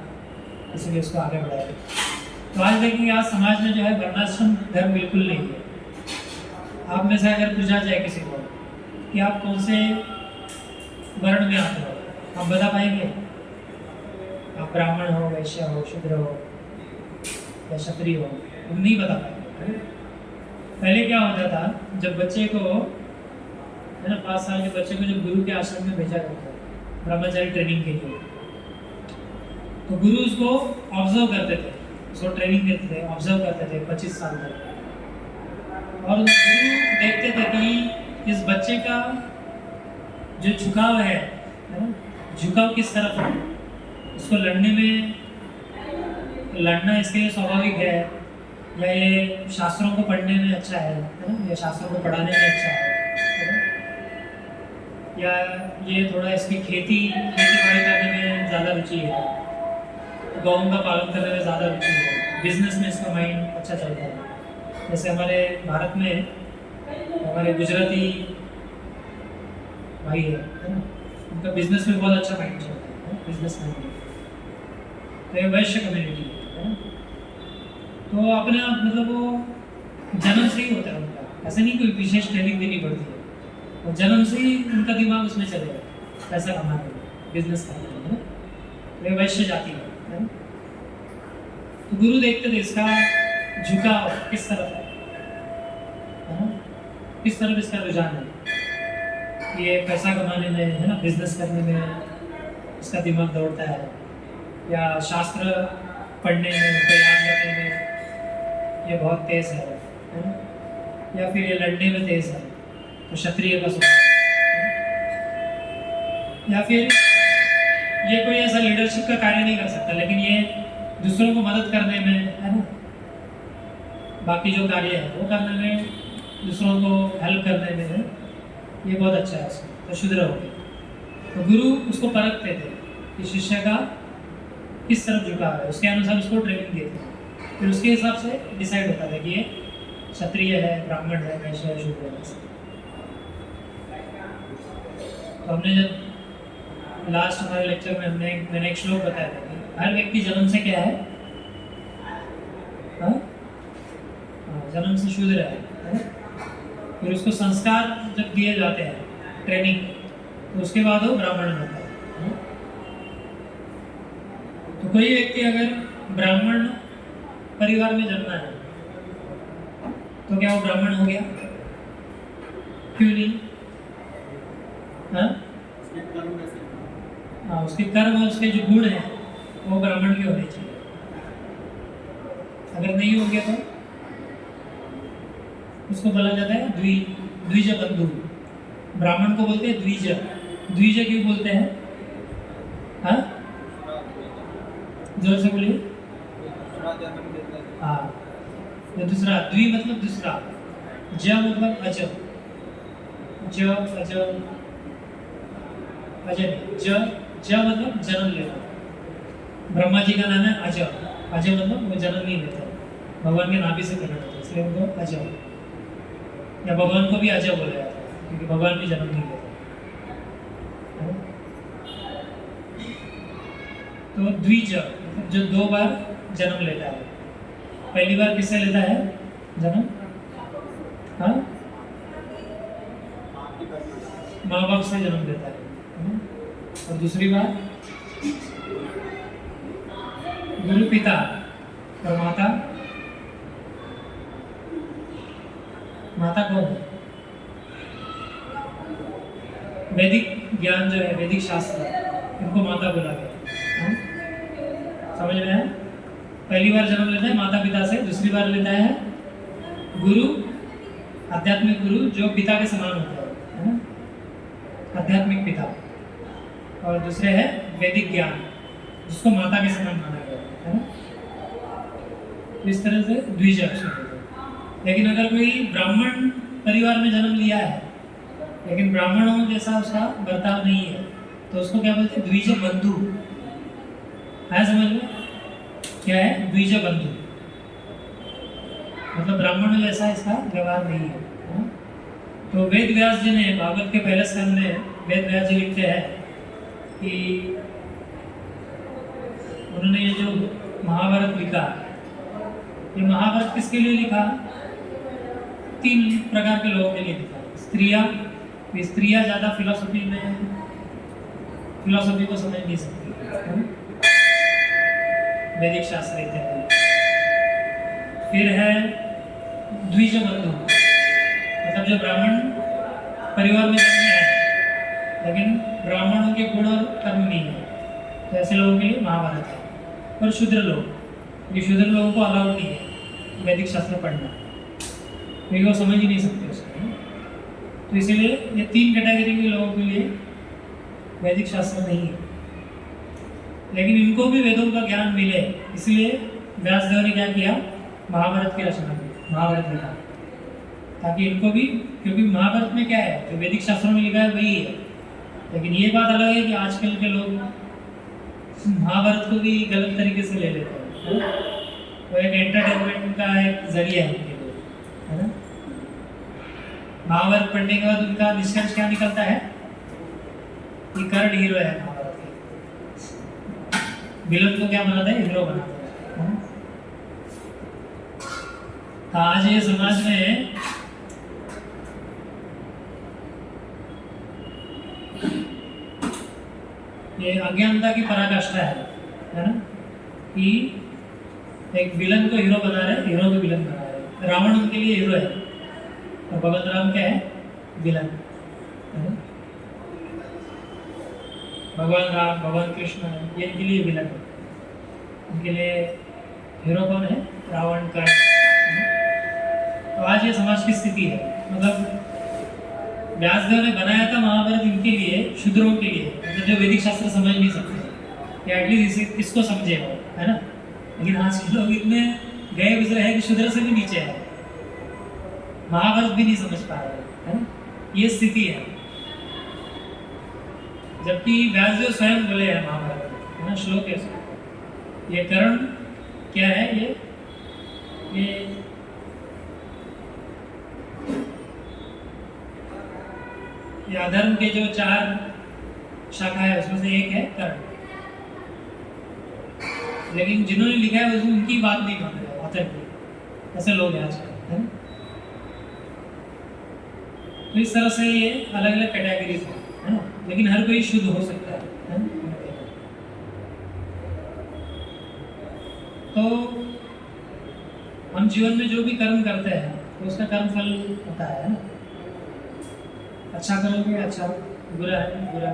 इसलिए उसको आगे बढ़ाया। तो आज देखेंगे, आज समाज में जो है वर्णाश्रम धर्म बिल्कुल नहीं है। आप में से अगर पूछा जाए किसी को कि आप कौन से वर्ण में आते हो, आप बता पाएंगे? आप ब्राह्मण हो, वैश्य हो, शूद्र हो या क्षत्रिय हो, हम नहीं बता पाएंगे। पहले क्या होता था, जब बच्चे को, है ना, 5 साल के बच्चे को जब गुरु के आश्रम में भेजा जाता है ब्रह्मचारी ट्रेनिंग के लिए, तो गुरु उसको ऑब्जर्व करते थे, उसको ट्रेनिंग देते थे, ऑब्जर्व करते थे 25 साल तक, और गुरु देखते थे कि इस बच्चे का जो झुकाव है ना, झुकाव किस तरफ है, उसको लड़ना इसके लिए स्वाभाविक है, या ये शास्त्रों को पढ़ने में अच्छा है ना, या शास्त्रों को पढ़ाने में अच्छा है ना? या ये थोड़ा इसकी खेती बाड़ी करने में ज़्यादा रुचि है, गौओं का पालन करने में ज़्यादा रुचि है, बिजनेस में इसका माइंड अच्छा चलता है। जैसे हमारे भारत में हमारे गुजराती भाई है ना, उनका बिजनेस में बहुत अच्छा माइंड चलता है, बिजनेस मैन। तो ये वैश्य कम्युनिटी है ना, तो अपने आप मतलब वो जन्म से ही होता है उनका, ऐसे नहीं कोई विशेष ट्रेनिंग देनी पड़ती है, वो जन्म से ही उनका दिमाग उसमें चलेगा, पैसा कमाने में, बिजनेस करने में, है ना? तो ये वैश्य जाति है ना? तो गुरु देखते थे इसका झुकाव किस तरफ है ना, किस तरफ इसका रुझान है, ये पैसा कमाने में, है ना, बिजनेस करने में इसका दिमाग दौड़ता है, या शास्त्र पढ़ने में, उनको याद करने में ये बहुत तेज है ना? या फिर ये लड़ने में तेज है, तो क्षत्रिय का स्वभाव है, या फिर ये कोई ऐसा लीडरशिप का कार्य नहीं कर सकता, लेकिन ये दूसरों को मदद करने में, है ना, बाकी जो कार्य है वो करने में, दूसरों को हेल्प करने में, है, ये बहुत अच्छा है उसमें, तो शूद्र हो गए। तो गुरु उसको परखते थे कि शिष्य का किस तरफ झुकाव है, उसके अनुसार उसको ट्रेनिंग देते थे, फिर उसके हिसाब से डिसाइड होता था कि ये क्षत्रिय है, ब्राह्मण है, वैश्य है, शूद्र है। तो हमने जब लास्ट हमारे लेक्चर में मैंने एक श्लोक बताया था कि हर व्यक्ति जन्म से क्या है, जन्म से शूद्र है, फिर उसको संस्कार जब दिए जाते हैं, ट्रेनिंग, तो उसके बाद वो ब्राह्मण बनता है। तो कोई व्यक्ति अगर ब्राह्मण परिवार में जन्मा है तो क्या वो ब्राह्मण हो गया? क्यों नहीं? उसके कर्म और उसके जो गुण हैं वो ब्राह्मण के होने चाहिए। अगर नहीं हो गया तो उसको बोला जाता है द्विज बंधु। ब्राह्मण को बोलते हैं द्विज। द्विज क्यों बोलते हैं? हाँ, जोर से बोलिए। हाँ, तो दूसरा, द्वि मतलब दूसरा, ज मतलब अज, ज अज अजय, ज मतलब जन्म लेना। ब्रह्मा जी का नाम है अज। अज मतलब वो जन्म नहीं लेता, भगवान के नाभि से प्रकट होता है, इसलिए उनको अज, या भगवान को भी अज बोला जाता है क्योंकि भगवान भी जन्म नहीं लेता। तो द्विज मतलब जो 2 बार जन्म लेता है। पहली बार किससे लेता है जन्म? हाँ, माँ बाप से जन्म लेता है। और दूसरी बार गुरु पिता और माता। माता कौन है? वैदिक ज्ञान जो है, वैदिक शास्त्र, इनको माता बोला गया। समझ में आया? पहली बार जन्म लेता है माता पिता से, दूसरी बार लेता है गुरु, आध्यात्मिक गुरु जो पिता के समान होता है ना, आध्यात्मिक पिता। और दूसरे है वैदिक ज्ञान, जिसको माता के समान माना गया है ना। तो इस तरह से द्विज अक्षर होते हैं। लेकिन अगर कोई ब्राह्मण परिवार में जन्म लिया है लेकिन ब्राह्मणों जैसा उसका बर्ताव नहीं है, तो उसको क्या बोलते हैं? द्विज बंधु। है समझ में? क्या है द्विज बंधु? मतलब ब्राह्मणों जैसा इसका व्यवहार नहीं है। तो वेद व्यास जी ने भागवत के पहले स्कंद में वेद व्यास जी लिखते हैं कि उन्होंने ये जो महाभारत लिखा, ये महाभारत किसके लिए लिखा? 3 प्रकार के लोगों के लिए लिखा। स्त्रियां ज़्यादा फिलोसफी को समझ नहीं सकती, वैदिक शास्त्र इत्यादि। फिर है द्विज बंधु, मतलब जो ब्राह्मण परिवार में जन्मे हैं लेकिन ब्राह्मणों के गुण और कर्म नहीं है, तो ऐसे लोगों के लिए महाभारत है। और शूद्र लोग, ये शूद्र लोगों को अलाउड नहीं है वैदिक शास्त्र पढ़ना, क्योंकि वो समझ ही नहीं सकते उसको। तो इसीलिए ये 3 कैटेगरी के लोगों के लिए वैदिक शास्त्र नहीं है। लेकिन इनको भी वेदों का ज्ञान मिले, इसलिए व्यासदेव ने क्या किया? महाभारत की रचना की, महाभारत लिखा, ताकि इनको भी, क्योंकि महाभारत में क्या है जो वैदिक शास्त्रों में लिखा है वही है। लेकिन ये बात अलग है कि आजकल के लोग महाभारत को भी गलत तरीके से ले लेते हैं। वो एक एंटरटेनमेंट का एक जरिया है उनके लिए, है ना। महाभारत पढ़ने के बाद उनका निष्कर्ष क्या निकलता है कि कर्ण हीरो है महाभारत के, विलन को क्या बनाता है? हीरो बनाता है। आज ये समाज में ये अज्ञानता की पराकाष्ठा है ना, कि एक विलन को हीरो बना रहे, हीरो को विलन बना रहे। रावण उनके लिए हीरो है और भगवान राम क्या है? विलन है ना। भगवान राम, भगवान कृष्ण, ये इनके लिए विलन है। उनके लिए हीरो कौन है? रावण, कर्ण। तो आज ये समाज की स्थिति है। मतलब व्यासदेव ने बनाया था महाभारत इनके लिए, शूद्रों के लिए, मतलब जो वैदिक शास्त्र समझ नहीं सकते, या एटलीस्ट इसको समझे वो, है ना। लेकिन आज के लोग इतने गए गुजरे हैं कि शूद्र से भी नीचे है, महाभारत भी नहीं समझ पा रहे, है ना। ये स्थिति है। जबकि व्यासदेव स्वयं बोले हैं महाभारत, है ना, श्लोक है। ये कर्ण क्या है? ये अधर्म के जो 4 शाखा है उसमें से एक है कर्ण। लेकिन जिन्होंने लिखा है उसमें उनकी बात नहीं मान रहे, ऑथर की। ऐसे लोग हैं आजकल, है ना। तो इस तरह से ये अलग अलग कैटेगरीज है ना। लेकिन हर कोई शुद्ध हो सकता है ना? तो हम जीवन में जो भी कर्म करते हैं तो उसका कर्म फल होता है ना। अच्छा करोगे अच्छा, बुरा है बुरा।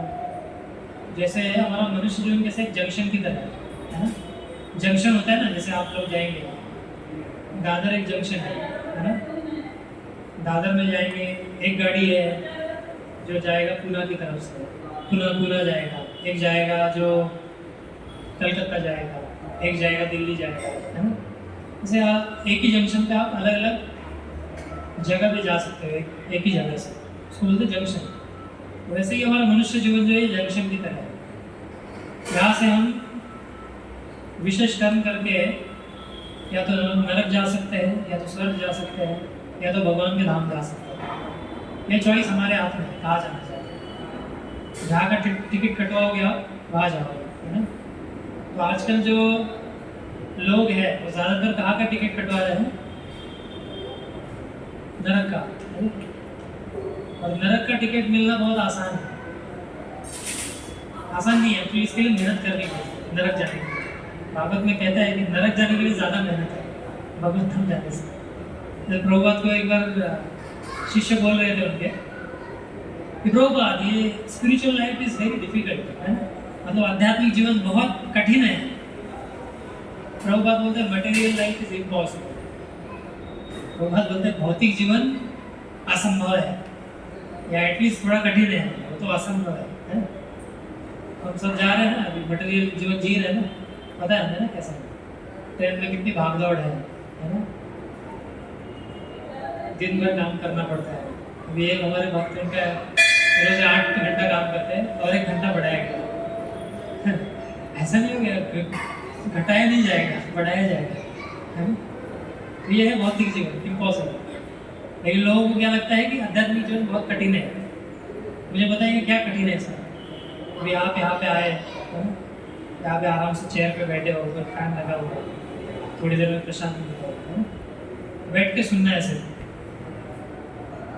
जैसे हमारा मनुष्य जीवन कैसे एक जंक्शन की तरह है ना। जंक्शन होता है ना, जैसे आप लोग जाएंगे दादर, एक जंक्शन है ना। दादर में जाएंगे, एक गाड़ी है जो जाएगा पूना की तरफ से, पूना जाएगा, एक जाएगा जो कलकत्ता जाएगा, एक जाएगा दिल्ली जाएगा, है ना। जैसे आप एक ही जंक्शन पे आप अलग अलग जगह पे जा सकते हो, एक ही जगह से, उसको बोलते हैं जंक्शन। वैसे ही हमारा मनुष्य जीवन जो है जंक्शन की तरह है। यहाँ से हम विशेष कर्म करके या तो नरक जा सकते हैं, या तो स्वर्ग जा सकते हैं, या तो भगवान के धाम जा सकते हैं। ये चॉइस हमारे हाथ में है, कहाँ जाना चाहिए। जहाँ का टिकट कटवाओगे आप वहाँ जाओगे, है ना। तो आजकल जो लोग हैं वो ज़्यादातर कहाँ का टिकट कटवा रहे हैं? नरक का। और नरक का टिकट मिलना बहुत आसान है। आसान नहीं है, तो इसके लिए मेहनत करनी पड़ती नरक जाने के लिए। भागवत में कहता है कि नरक जाने के लिए ज़्यादा मेहनत है भगवत धाम जाने से। जब प्रभुपाद को एक बार शिष्य बोल रहे थे उनके कि प्रभुपाद ये spiritual life is very difficult, है ना, मतलब आध्यात्मिक जीवन बहुत कठिन है। प्रभुपाद बोलते हैं material life is impossible. Prabhupada बोलते हैं भौतिक जीवन असंभव है, या एटलीस्ट थोड़ा कठिन है, वो तो असंभव है। हम सब जा रहे हैं ना, अभी मटेरियल जीवन जी रहे हैं ना, पता है हमें ना कैसा है। ट्रेन में कितनी भागदौड़ है ना, दिन भर काम करना पड़ता है। अभी एक हमारे भक्त उनका रोज 8 घंटा काम करते हैं और 1 घंटा बढ़ाया गया। ऐसा नहीं हो गया, घटाया नहीं जाएगा, बढ़ाया जाएगा, है ना। तो ये है भौतिक जीवन इम्पॉसिबल। लेकिन लोगों को क्या लगता है कि आध्यात्मिक जीवन बहुत कठिन है। मुझे बताइए क्या कठिन है सर? अभी आप यहाँ पे आए, है ना, यहाँ पे आराम से चेयर पे बैठे हो, फिर फैन लगा हुआ, थोड़ी देर में प्रशांत मिलता है, बैठ के सुनना है सिर्फ।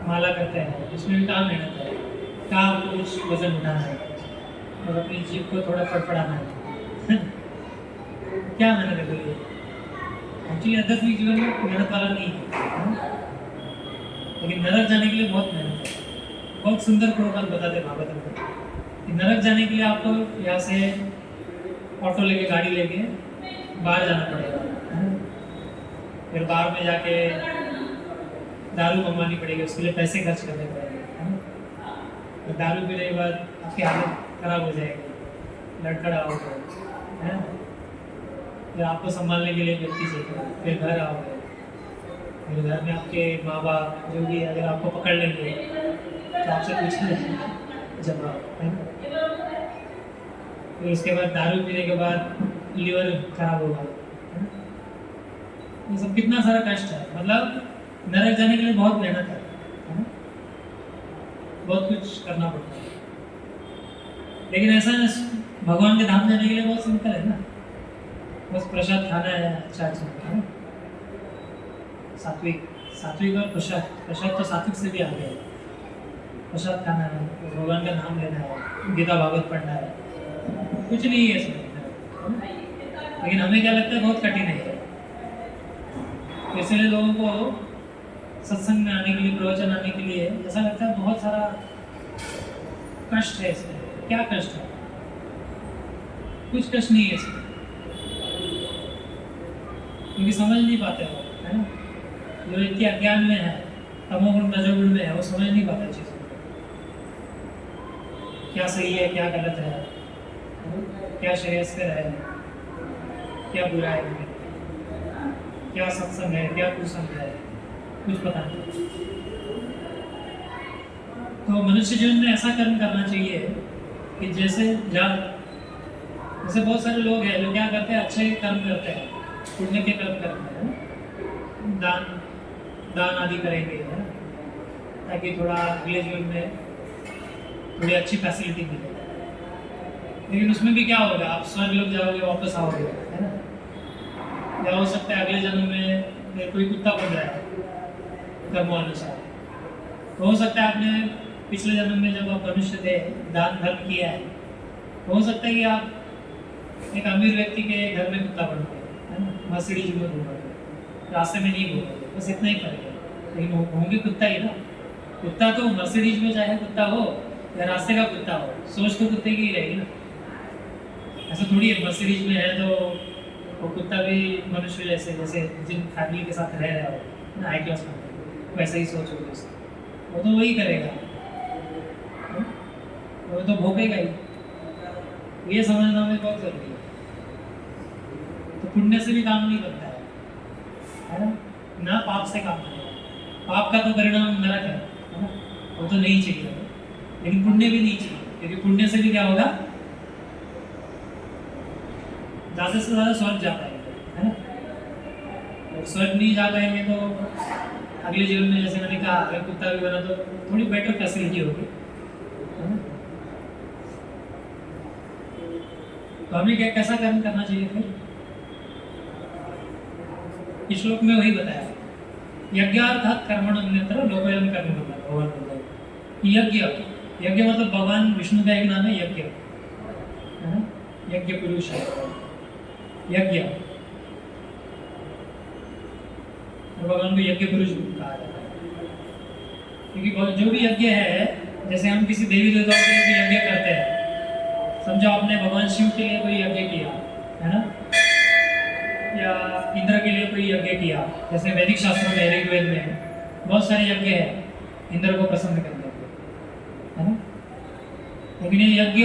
माला करते हैं, इसमें भी कहाँ मेहनत है, कहाँ आपको कुछ वजन उठाना है और अपनी जीभ को थोड़ा फड़फड़ाना है। क्या मेहनत है बोलिए? एक्चुअली आध्यात्मिक जीवन में मेहनत वाला नहीं है, लेकिन नरक जाने के लिए बहुत मेहनत है। बहुत सुंदर प्रोग्राम बताते भागवत में कि नरक जाने के लिए आपको यहाँ से ऑटो लेके, गाड़ी लेके बाहर जाना पड़ेगा, फिर बाहर में जाके दारू मंगवानी पड़ेगी, उसके लिए पैसे खर्च करने पड़ेंगे, है ना। तो दारू पीने के बाद आपकी हालत खराब हो जाएगी, लड़खड़ा होगा, है ना। फिर आपको संभालने के लिए व्यक्ति चाहिए, फिर घर आओगे, फिर घर में आपके माँ बाप जो भी अगर आपको पकड़ लेंगे तो आपसे पूछेंगे जवाब, है ना। फिर उसके बाद दारू पीने के बाद लीवर खराब होगा, ये सब कितना सारा कष्ट है। मतलब नरक जाने के लिए बहुत मेहनत है ना? बहुत कुछ करना पड़ता है। लेकिन ऐसा भगवान के धाम जाने के लिए बहुत सिंपल है ना, बस प्रसाद खाना है, अच्छा अच्छा, है ना। सात्विक सात्विक और प्रसाद तो सात्विक से भी आगे है। प्रसाद खाना है, भगवान का नाम लेना है, गीता भागवत पढ़ना है, कुछ नहीं है इसमें। लेकिन हमें क्या लगता है बहुत कठिन है, इसलिए लोगों को सत्संग में आने के लिए, प्रवचन आने के लिए ऐसा लगता है बहुत सारा कष्ट है इसमें। क्या कष्ट है? कुछ कष्ट नहीं है इसमें, क्योंकि समझ नहीं पाते हो, है ना। जो व्यक्ति अज्ञान में है, तमोगुण रजोगुण में है, वो समझ नहीं पाता चीज़ों को, क्या सही है क्या गलत है, क्या श्रेयस्कर है क्या बुरा है, क्या सत्संग है क्या कुसंग है, कुछ पता नहीं। तो मनुष्य जीवन में ऐसा कर्म करना चाहिए कि जैसे बहुत सारे लोग हैं जो क्या करते हैं, अच्छे कर्म करते हैं, पुण्य के कर्म करते हैं, दान आदि करेंगे, है ना, ताकि थोड़ा अगले जीवन में थोड़ी अच्छी फैसिलिटी मिले। लेकिन उसमें भी क्या होगा, आप स्वर्ग लोग जाओगे, वापस आओगे, है ना। या हो सकता है अगले जन्म में कोई कुत्ता बन रहा है कर्मानुसार, तो हो सकता है आपने पिछले जन्म में जब आप मनुष्य थे दान धर्म किया है, तो हो सकता है कि आप एक अमीर व्यक्ति के घर में कुत्ता बन गए, है ना, मर्सिडीज में घूमोगे, रास्ते में नहीं घूमोगे, बस इतना ही फर्क है। लेकिन होंगे कुत्ता ही ना, कुत्ता तो मर्सिडीज में चाहे कुत्ता हो या रास्ते का कुत्ता हो, सोच तो कुत्ते की ही रहेगी ना। ऐसा थोड़ी है मर्सिडीज में है तो वो कुत्ता भी मनुष्य जैसे जिन फैमिली के साथ रह रहा हो ना, हाई क्लास में, वैसा ही सोच होगी उसकी, वो तो वही करेगा, वो तो भोगेगा ही। ये समझना हमें बहुत जरूरी है। तो पुण्य से भी काम नहीं बनता है ना, पाप से काम बनेगा। पाप का तो परिणाम नरक है ना, वो तो नहीं चाहिए, लेकिन पुण्य भी नहीं चाहिए, क्योंकि पुण्य से भी क्या होगा, ज़्यादा से ज़्यादा स्वर्ग जा पाएंगे, है ना। और स्वर्ग नहीं जा पाएंगे तो अगले जीवन में, जैसे मैंने कहा, अगर कुत्ता भी बना तो थोड़ी बेटर फैसिलिटी होगी, है ना। तो हमें कैसा कर्म करना चाहिए फिर? इस श्लोक में वही बताया, यज्ञार्थात् कर्मण्यन्यत्र लोकोऽयं कर्म भगवान बोलता है। यज्ञ मतलब भगवान विष्णु का एक नाम है यज्ञ, है ना, यज्ञ पुरुष है यज्ञ, भगवान को यज्ञ पुरुष कहा जाता है। क्योंकि जो भी यज्ञ है, जैसे हम किसी देवी देवताओं के लिए भी यज्ञ करते हैं, समझो आपने भगवान शिव के लिए कोई यज्ञ किया, है ना, या इंद्र के लिए कोई यज्ञ किया, जैसे वैदिक शास्त्रों में ऋग्वेद में बहुत सारे यज्ञ हैं इंद्र को प्रसन्न करने के, है ना। लेकिन ये यज्ञ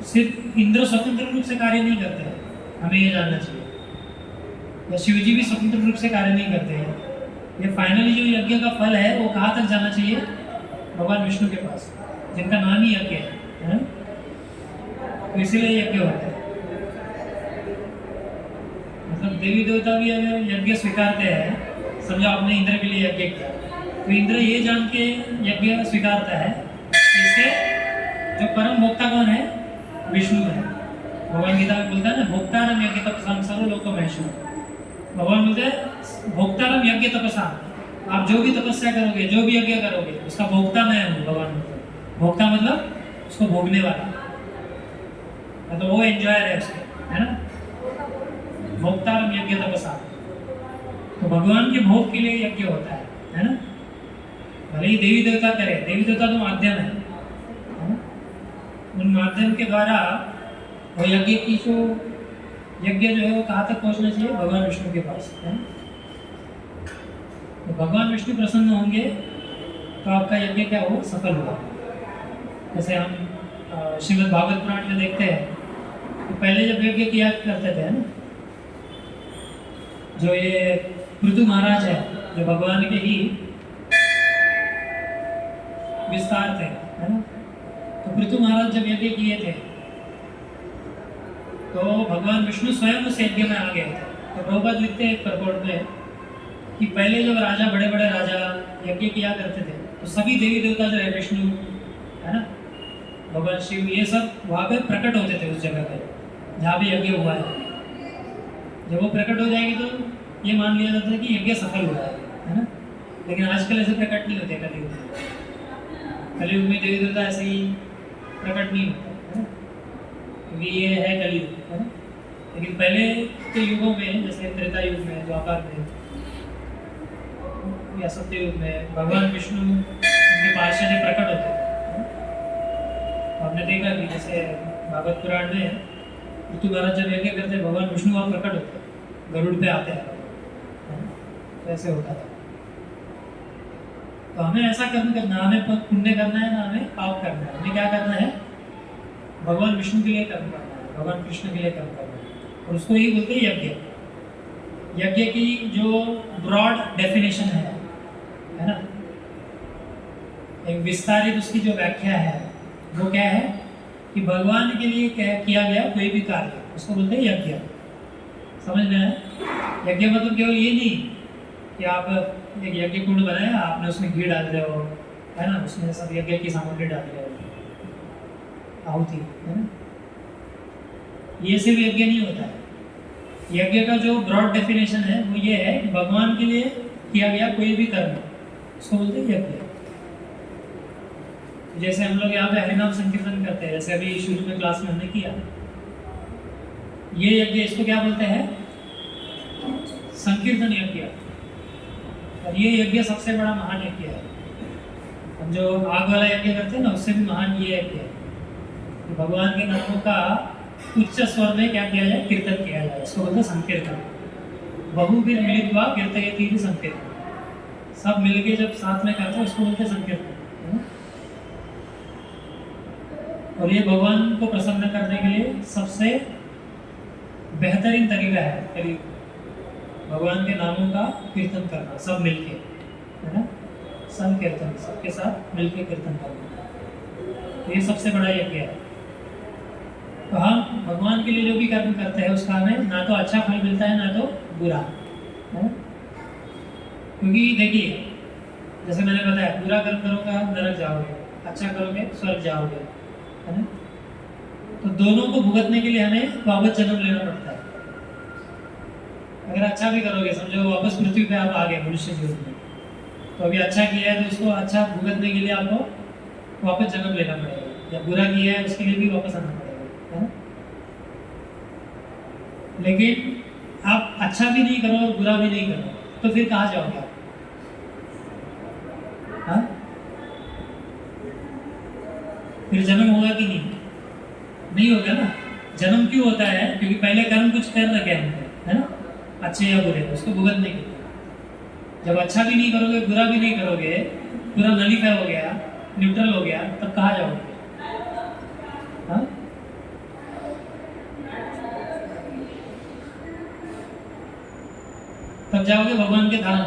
सिर्फ इंद्र स्वतंत्र रूप से कार्य नहीं करते हैं, हमें ये जानना चाहिए, या शिव जी भी स्वतंत्र रूप से कार्य नहीं करते हैं। ये फाइनली जो यज्ञ का फल है वो कहाँ तक जाना चाहिए, भगवान विष्णु के पास, जिनका नाम ही यज्ञ है, तो इसीलिए यज्ञ होता है। मतलब देवी देवता भी अगर यज्ञ स्वीकारते हैं, समझो आपने इंद्र के लिए यज्ञ किया, तो इंद्र ये जान के यज्ञ स्वीकारता है इससे जो परम भोक्ता कौन है, विष्णु है। भगवान गीता में बोलता है ना, भोक्तारम यज्ञ तपसाम सर्व लोक महेश्वर। भगवान बोलते हैं भोक्तारम यज्ञ तपसाम, आप जो भी तपस्या करोगे, जो भी यज्ञ करोगे, उसका भोक्ता मैं हूँ। भगवान बोलते हैं भोक्ता मतलब उसको भोगने वाला, तो वो एंजॉयर है उसके, है ना, भोक्तारम यज्ञ तपसाम। तो भगवान के भोग के लिए यज्ञ होता है ना। भले ही देवी देवता करे, देवी देवता तो माध्यम है ना? उन माध्यम के द्वारा वो यज्ञ की जो यज्ञ जो है वो कहाँ तक पहुँचना चाहिए, भगवान विष्णु के पास, है ना। तो भगवान विष्णु प्रसन्न होंगे तो आपका यज्ञ क्या हो, सफल होगा। जैसे हम श्रीमद् भागवत पुराण में देखते हैं तो पहले जब यज्ञ किया करते थे ना, जो ये पृथु महाराज है, जो भगवान के ही विस्तार थे, है ना। तो पृथु महाराज जब यज्ञ किए थे तो भगवान विष्णु स्वयं उस यज्ञ में आ गए थे। तो प्रभुपाद लिखते हैं एक परपोर्ट में कि पहले जब राजा, बड़े बड़े राजा यज्ञ किया करते थे तो सभी देवी देवता जो है, विष्णु, है ना, भगवान शिव, ये सब वहाँ पे प्रकट होते थे उस जगह पे जहाँ भी यज्ञ हुआ है। जब वो प्रकट हो जाएगी तो ये मान लिया जाता है कि यज्ञ सफल हुआ है ना। लेकिन आजकल ऐसे प्रकट नहीं होते कलयुग में। कलयुग में देवी देवता ऐसे ही प्रकट नहीं होता, है ना, क्योंकि ये है कलयुग, है ना। लेकिन पहले के युगों में, जैसे त्रेता युग में, द्वापर में या सत्य युग में, भगवान विष्णु उनके पार्षद प्रकट होते थे। हमने देखा कि जैसे भागवत पुराण में पृथु महाराज जब यज्ञ करते, भगवान विष्णु वहाँ प्रकट होते, गरुड़ पे आते हैं, तो ऐसे होता था। तो हमें ऐसा कर्म करना, हमें पुण्य करना है ना, हमें पाप करना है। हमें क्या करना है, भगवान विष्णु के लिए कर्म करना है, भगवान कृष्ण के लिए कर्म करना है, और उसको ही बोलते हैं यज्ञ। यज्ञ की जो ब्रॉड डेफिनेशन है ना, एक विस्तारित उसकी जो व्याख्या है वो क्या है कि भगवान के लिए किया गया कोई भी कार्य, उसको बोलते हैं यज्ञ। समझ में है? यज्ञ मतलब केवल ये नहीं कि आप एक यज्ञ कुंड बनाया, आपने उसमें घी डाल रहे हो, है ना, उसमें सब यज्ञ की सामग्री डाल रहे हो, आहुति, है ना, ये सिर्फ यज्ञ नहीं होता है। यज्ञ का जो ब्रॉड डेफिनेशन है वो ये है कि भगवान के लिए किया गया कोई भी कर्म, उसको बोलते हैं यज्ञ। जैसे हम लोग यहाँ पे हरिनाम संकीर्तन करते हैं, जैसे अभी शुरू में क्लास में हमने किया, ये यज्ञ, इसको क्या बोलते हैं, संकीर्तन यज्ञ। और ये यज्ञ सबसे बड़ा महान यज्ञ है। हम जो आग वाला यज्ञ करते हैं ना, उससे भी महान ये यज्ञ है कि भगवान के नामों का उच्च स्वर में क्या किया जाए, कीर्तन किया जाए, इसको बोलते हैं संकीर्तन। बहुभिर मिलित्वा कीर्तयति इति संकीर्तन। सब मिलके जब साथ में करते हैं उसको बोलते हैं संकीर्तन। और ये भगवान को प्रसन्न करने के लिए सबसे बेहतरीन तरीका है भगवान के नामों का कीर्तन करना, सब मिलके, है ना, संकीर्तन, सबके साथ मिलके कीर्तन करना, ये सबसे बड़ा यज्ञ है। तो हम भगवान के लिए जो भी कर्म करते हैं उसका हमें ना तो अच्छा फल मिलता है ना तो बुरा, है। क्योंकि देखिए, जैसे मैंने बताया, बुरा कर्म करोगे आप नरक जाओगे, अच्छा करोगे स्वर्ग जाओगे, है ना। तो दोनों को भुगतने के लिए हमें वापस जन्म लेना पड़ता है। अगर अच्छा भी करोगे, समझो वापस पृथ्वी पे आप आ गए मनुष्य जीवन में, तो अभी अच्छा किया है तो उसको अच्छा भुगतने के लिए आपको वापस जन्म लेना पड़ेगा, या बुरा किया है उसके लिए भी वापस आना पड़ेगा, है ना? लेकिन आप अच्छा भी नहीं करो और बुरा भी नहीं करो तो फिर कहाँ जाओगे आप? हाँ? फिर जन्म होगा कि नहीं? नहीं होगा ना। जन्म क्यों होता है? क्योंकि पहले कर्म कुछ कर रखे हमने, है ना, अच्छे या बुरे, उसको भुगतने के लिए। जब अच्छा भी नहीं करोगे बुरा भी नहीं करोगे, पूरा नलीफाई हो गया, न्यूट्रल हो गया, तब कहाँ जाओगे? हाँ? तब जाओगे भगवान के धाम,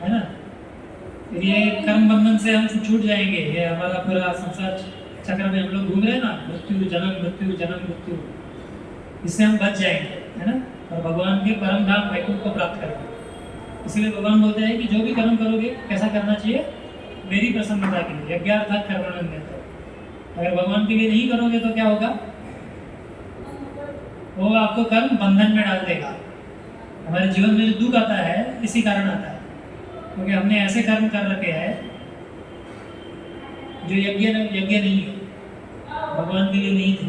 है ना? फिर ये कर्म बंधन से हम छूट जाएंगे। ये हमारा पूरा संसार चक्र में हम लोग घूम रहे हैं ना, मृत्यु जन्म मृत्यु जन्म मृत्यु, इससे हम बच जाएंगे, है ना? और भगवान के परम धाम वैकुंठ को प्राप्त करेंगे। इसलिए भगवान बोलते हैं कि जो भी कर्म करोगे कैसा करना चाहिए? मेरी प्रसन्नता के लिए, यज्ञार्थात् कर्मण्येवाधिकारस्ते। अगर भगवान के लिए नहीं करोगे तो क्या होगा? वो आपको कर्म बंधन में डाल देगा। हमारे जीवन में जो दुख आता है इसी कारण आता है, क्योंकि हमने ऐसे कर्म कर रखे हैं जो यज्ञ नहीं है, भगवान के लिए नहीं थे,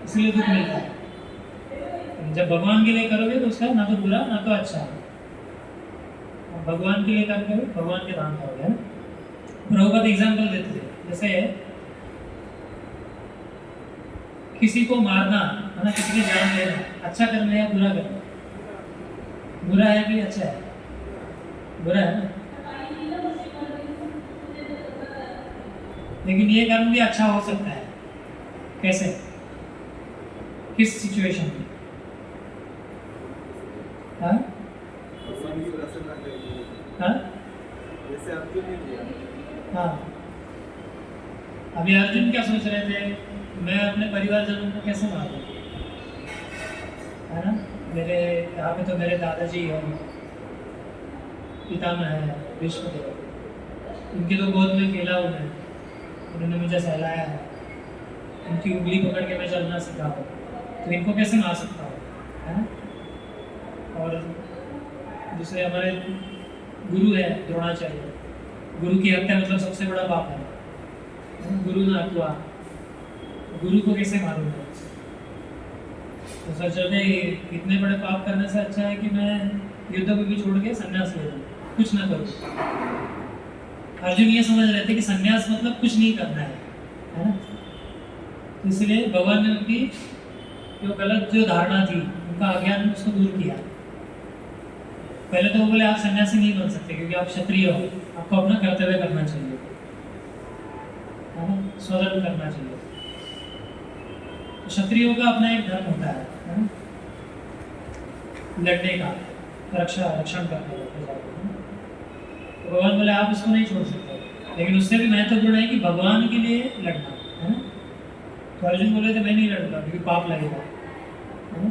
इसलिए दुख मिलता है। जब भगवान के लिए करोगे तो उसका ना तो बुरा ना तो अच्छा है। भगवान के लिए कर्म करो, भगवान के धाम जाओगे, है ना? प्रभुपाद एग्जाम्पल देते थे, जैसे किसी को मारना, है ना, किसी की जान लेना, अच्छा करना है या बुरा करना? बुरा है कि अच्छा है? बुरा है ना। लेकिन ये कर्म भी अच्छा हो सकता है। कैसे? किस सिचुएशन में? हाँ? हाँ? जैसे अर्जुन ने किया। हाँ। अभी अर्जुन क्या सोच रहे थे? मैं अपने परिवारजनों को कैसे मारूं, है ना? मेरे यहाँ पे तो मेरे दादाजी और पितामह है भीष्मदेव, उनकी तो गोद में खेला हूँ मैं, उन्होंने मुझे सहलाया है, उनकी उंगली पकड़ के मैं चलना सीखा हूँ, तो इनको कैसे मार सकता हूँ, है ना? और दूसरे हमारे गुरु है द्रोणाचार्य, गुरु की हत्या मतलब सबसे बड़ा पाप है, गुरु ने हत्या, गुरु को कैसे मारूंगा? तो सोच रहे थे इतने बड़े पाप करने से अच्छा है कि मैं युद्ध को भी छोड़ के संन्यास ले लूँ, कुछ ना करूँ। अर्जुन ये समझ रहे थे कि संन्यास मतलब कुछ नहीं करना है ना? तो इसलिए भगवान ने उनकी जो गलत जो धारणा थी, उनका अज्ञान, उसको दूर किया। पहले तो वो बोले आप सन्यासी नहीं बन सकते क्योंकि आप क्षत्रिय हो, आपको अपना कर्तव्य करना चाहिए, है ना, स्वधर्म करना चाहिए। तो क्षत्रियों का अपना एक धर्म होता है ना? लड़ने का, रक्षण करने का। तो भगवान बोले आप उसको नहीं छोड़ सकते, लेकिन उससे भी महत्वपूर्ण है कि भगवान के लिए लड़ना, है ना? तो अर्जुन बोले थे मैं नहीं लड़ूंगा क्योंकि पाप लगेगा, है ना?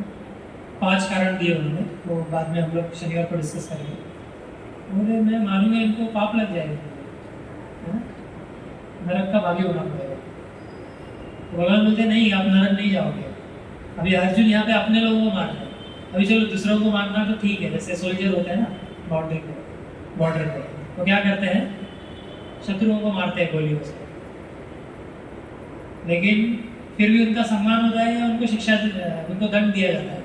5 कारण दिए उन्होंने, तो बाद में हम लोग शनिवार को डिस्कस करेंगे। बोले मैं मारूंगा इनको, पाप लग जाएगा, है ना, नरक का भागी होना पड़ेगा। तो भगवान बोलते नहीं, आप नरक नहीं जाओगे। अभी अर्जुन यहाँ पे अपने लोगों को मार रहे हैं, अभी चलो दूसरों को मारना तो ठीक है, जैसे सोल्जर होता है ना बॉर्डर पे, तो क्या करते हैं, शत्रुओं को मारते हैं गोलियों से, लेकिन फिर भी उनका सम्मान होता है या उनको शिक्षा, उनको दंड दिया जाता है।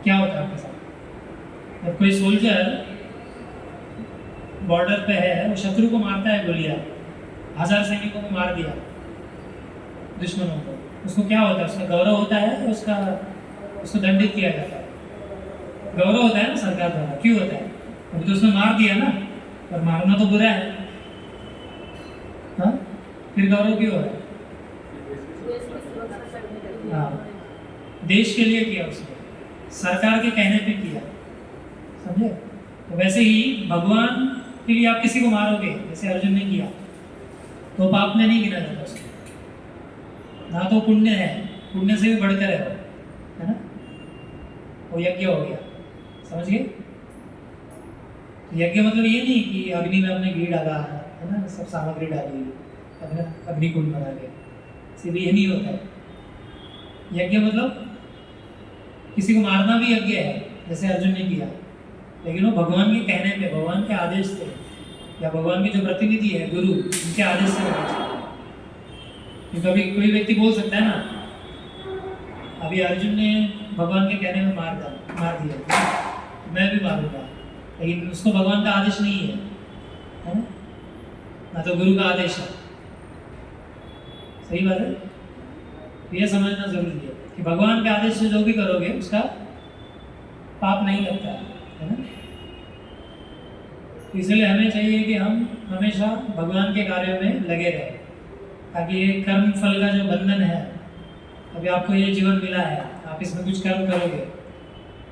क्या होता है आपके साथ? जब कोई सोल्जर बॉर्डर पे है, वो शत्रु को मारता है गोलियां, 1000 सैनिकों को मार दिया दुश्मनों को, उसको क्या होता है? उसका गौरव होता है, उसको दंडित किया जाता है। गौरव होता है ना सरकार द्वारा, क्यों होता है? अभी तो उसने मार दिया ना, और मारना तो बुरा है, हाँ? फिर गौरव क्यों हो रहा है? हाँ, देश के लिए किया उसने, सरकार के कहने पे किया, समझे? तो वैसे ही भगवान के लिए आप किसी को मारोगे, जैसे अर्जुन ने किया, तो पाप में नहीं गिना जाता उसको, ना तो पुण्य है, पुण्य से भी बढ़कर है ना? वो यज्ञ हो गया, समझ गए? यज्ञ मतलब ये नहीं कि अग्नि में आपने घी डाला, है ना, सब सामग्री डाली, अग्निकुंड बना के, सिर्फ ये नहीं होता है। यज्ञ मतलब किसी को मारना भी यज्ञ है, जैसे अर्जुन ने किया, लेकिन वो भगवान के कहने पे, भगवान के आदेश से, या भगवान के जो प्रतिनिधि है गुरु, उनके आदेश से होना चाहिए। क्योंकि कभी कोई व्यक्ति बोल सकता है ना, अभी अर्जुन ने भगवान के कहने में मार दिया, मैं भी मारूंगा, लेकिन उसको भगवान का आदेश नहीं है, है ना तो गुरु का आदेश है। सही बात है। तो ये समझना जरूरी है कि भगवान के आदेश से जो भी करोगे उसका पाप नहीं लगता है ना। तो इसलिए हमें चाहिए कि हम हमेशा भगवान के कार्यों में लगे रहें, ताकि ये कर्म फल का जो बंधन है, अभी आपको ये जीवन मिला है, आप इसमें कुछ कर्म करोगे,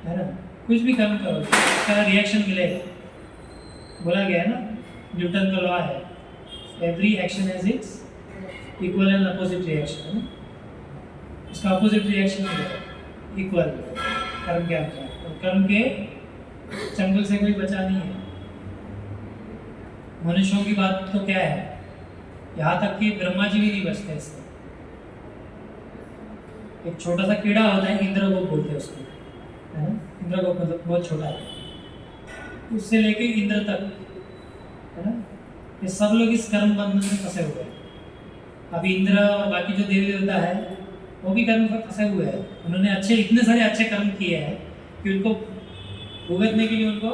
है ना, कुछ भी कर्म करोगे उसका रिएक्शन मिलेगा। बोला गया है ना, न्यूटन का लॉ है, every action has its equal and opposite reaction, है ना। उसका अपोजिट रिएक्शन मिलेगा इक्वल कर्म के अनुसार। तो कर्म के चंगुल से कोई बचा नहीं है। मनुष्यों की बात तो क्या है, यहाँ तक कि ब्रह्मा जी भी नहीं बचते इससे। एक छोटा सा कीड़ा होता है, इंद्रगोप बोलते हैं उसको, है ना। इंद्रगोप मतलब बहुत छोटा है, उससे लेके इंद्र तक, है ना, ये सब लोग इस कर्म बंधन में फंसे हुए हैं। अभी इंद्र और बाकी जो देवी देवता है वो भी कर्म में फंसे हुए हैं। उन्होंने इतने सारे अच्छे कर्म किए हैं कि उनको भुगतने के लिए उनको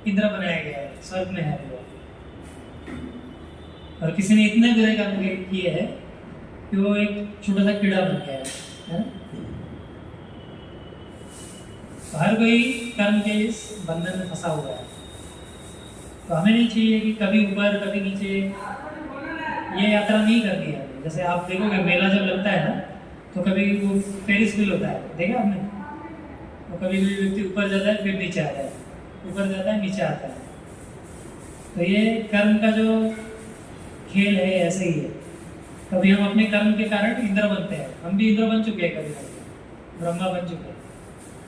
इंद्र बनाया गया है, स्वर्ग में है वो। और किसी ने इतने बुरे कर्म किए हैं कि वो एक छोटा सा कीड़ा बन गया है ना। तो हर कोई कर्म के इस बंधन में फंसा हुआ है। तो हमें नहीं चाहिए कि कभी ऊपर कभी नीचे, ये यात्रा नहीं करनी है। जैसे आप देखोगे मेला जब लगता है ना, तो कभी वो फेरिस व्हील होता है, देखा आपने, तो कभी कोई व्यक्ति ऊपर जाता है फिर नीचे आता है, ऊपर जाता है नीचे आता है। तो ये कर्म का जो खेल है ऐसे ही है। कभी हम अपने कर्म के कारण इंद्र बनते हैं, हम भी इंद्र बन चुके हैं, कभी कभी ब्रह्मा बन चुके हैं,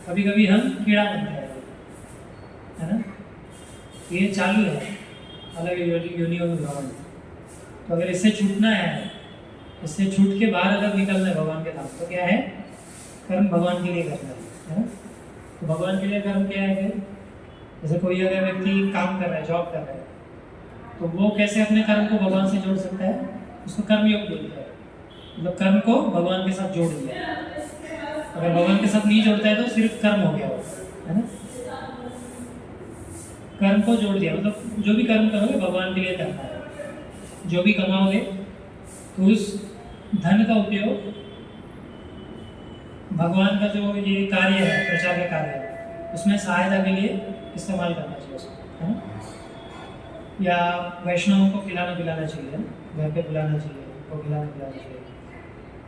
कभी कभी हम कीड़ा बनते हैं, है ना। ये चालू है अलग योनियों में भ्रमण। तो अगर इससे छूटना है, इससे छूट के बाहर अगर निकलना है भगवान के नाम, तो क्या है, कर्म भगवान के लिए करना है ना। तो भगवान के लिए कर्म क्या है फिर, जैसे कोई अगर व्यक्ति काम कर रहा है, जॉब कर रहा है, तो वो कैसे अपने कर्म को भगवान से जोड़ सकता है, उसको कर्मयोग बोलते हैं। मतलब कर्म को भगवान के साथ जोड़ दिया। अगर भगवान के साथ नहीं जोड़ता है तो सिर्फ कर्म हो गया वो, है ना। कर्म को जोड़ दिया, मतलब जो भी कर्म करोगे भगवान के लिए करना है। जो भी कमाओगे तो उस धन का उपयोग भगवान का जो ये कार्य है, प्रचार का कार्य है, उसमें सहायता के लिए इस्तेमाल करना चाहिए उसको, है ना। या वैष्णवों को खिलाना पिलाना चाहिए, घर पे बुलाना चाहिए, उनको खिलाना पिलाना चाहिए,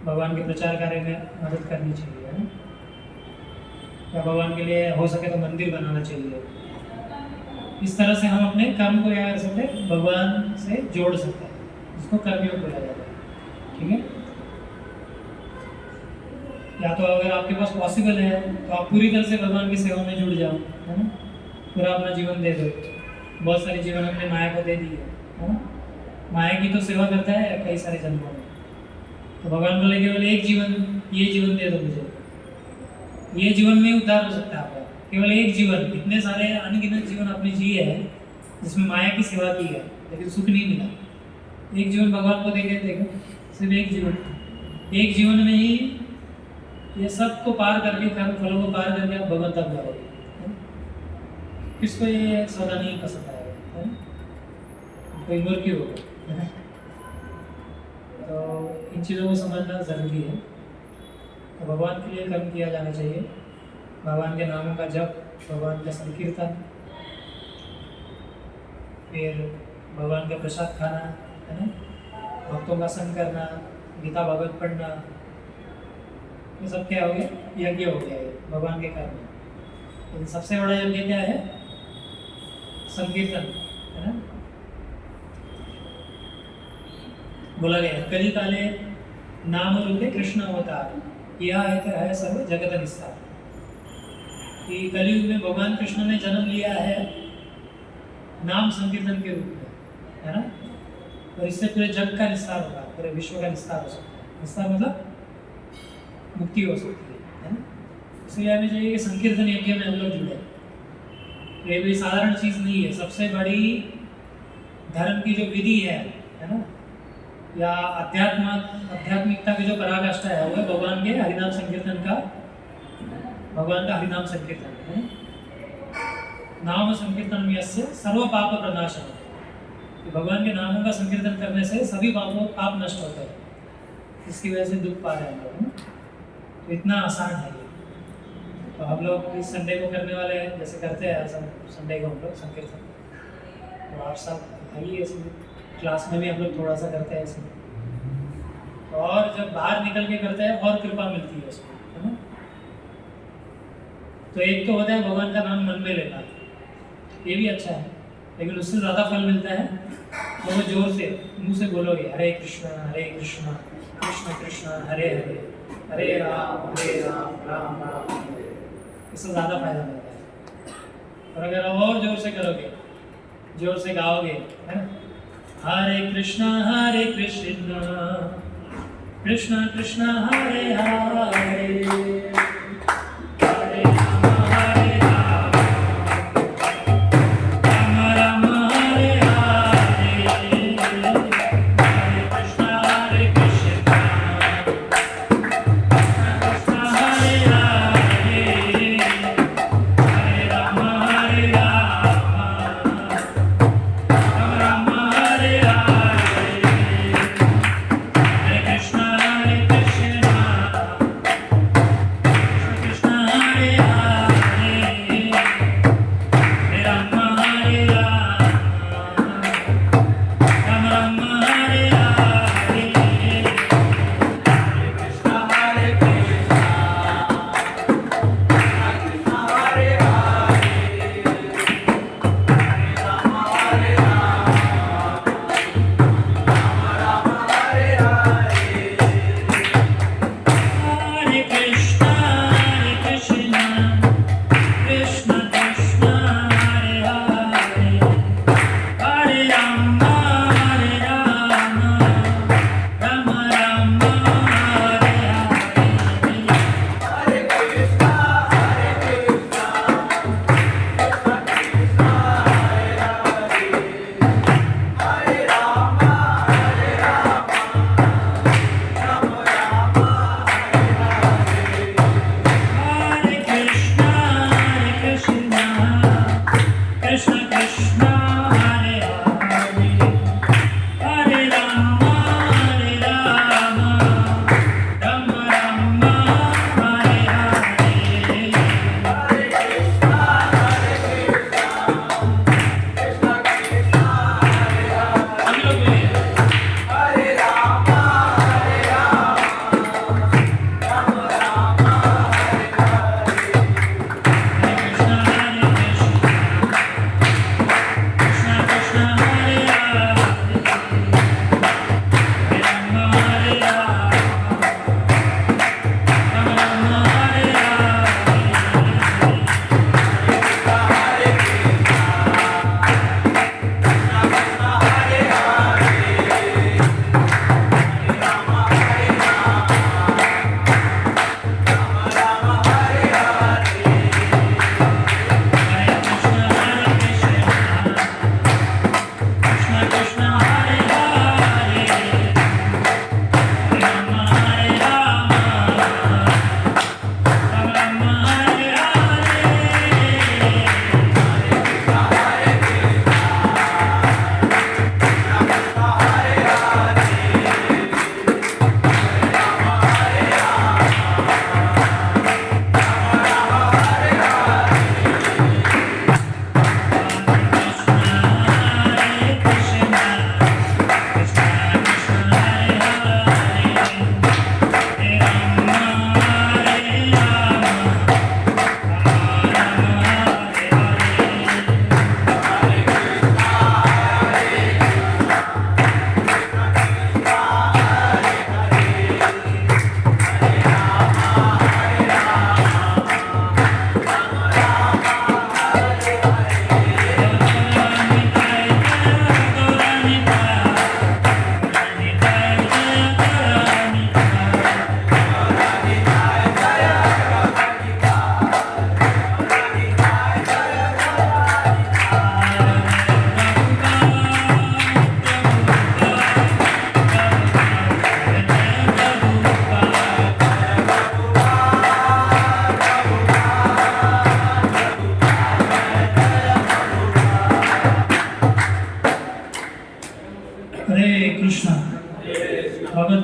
भगवान के प्रचार कार्य में मदद करनी चाहिए, है ना। या भगवान के लिए हो सके तो मंदिर बनाना चाहिए। इस तरह से हम अपने कर्म को क्या कर सकते हैं, भगवान से जोड़ सकते हैं, इसको कर्मयोग बोला जाता है। ठीक है। या तो अगर आपके पास पॉसिबल है तो आप पूरी तरह से भगवान की सेवा में जुड़ जाओ, है ना, पूरा अपना जीवन दे दो। बहुत सारे जीवन हमने माया को दे दी है ना। माया की तो सेवा करता है कई सारे जन्मों में, तो भगवान बोले केवल एक जीवन, ये जीवन दे दो मुझे, ये जीवन में उद्धार हो सकता है आपका। केवल एक जीवन, इतने सारे अनगिनत जीवन आपने जिए हैं जिसमें माया की सेवा की है लेकिन सुख नहीं मिला। एक जीवन भगवान को देखे, देखो सिर्फ एक जीवन, एक जीवन में ही ये सब को पार करके, कर्म फलों को पार करके आप भगवान तक जाओगे। किसको ये सौदा नहीं पसंद आएगा, है ना, कोई मूर्ख होगा, है ना। तो इन चीज़ों को समझना ज़रूरी है। तो भगवान के लिए कर्म किया जाना चाहिए, भगवान के नामों का जप, भगवान का संकीर्तन, फिर भगवान का प्रसाद खाना, है ना, भक्तों का संग करना, गीता भागवत पढ़ना, ये सब क्या हो गया, यज्ञ हो गया ये भगवान के कर्म। लेकिन सबसे बड़ा यज्ञ क्या है, संकीर्तन, है ना। बोला गया कली काले नाम रूपे कृष्ण अवतार, यह है सर्व जगत निस्तार। कि कलयुग में भगवान कृष्ण ने जन्म लिया है नाम संकीर्तन के रूप में, है ना। और इससे पूरे जग का निस्तार होगा, पूरे विश्व का निस्तार हो सकता है। निस्तार मतलब मुक्ति हो सकती है ना। इसलिए हमें चाहिए कि संकीर्तन यज्ञ में हम लोग जुड़े। ये कोई साधारण चीज़ नहीं है। सबसे बड़ी धर्म की जो विधि है ना, या आध्यात्मिकता की जो पराकाष्ठा है वो है भगवान के हरिनाम संकीर्तन का, भगवान का हरिनाम संकीर्तन है। नाम संकीर्तन यस्य सर्व पाप प्रनाशन, भगवान के नामों का संकीर्तन करने से सभी पाप नष्ट होते हैं, इसकी वजह से दुख पा रहे हैं हम लोग, है ना। तो इतना आसान है ये। तो हम लोग इस संडे को करने वाले हैं, जैसे करते हैं संडे को हम लोग संकीर्तन। तो आप सब आइए, इसमें क्लास में भी हम लोग थोड़ा सा करते हैं इसमें, और जब बाहर निकल के करते हैं और कृपा मिलती है उसको, है ना। तो एक तो होता है भगवान का नाम मन में लेना, ये भी अच्छा है, लेकिन उससे ज़्यादा फल मिलता है तो वो जोर से मुंह से बोलोगे हरे कृष्णा कृष्ण कृष्ण हरे हरे, हरे राम राम राम हरे। इससे ज़्यादा फायदा मिलता है। और अगर और जोर से करोगे, जोर से गाओगे, है ना, हरे कृष्ण कृष्ण कृष्ण हरे हरे, हरे राम राम राम हरे हरे, हरे कृष्ण कृष्ण हरे हरे, हरे राम राम हरे हरे, हरे कृष्ण कृष्ण कृष्ण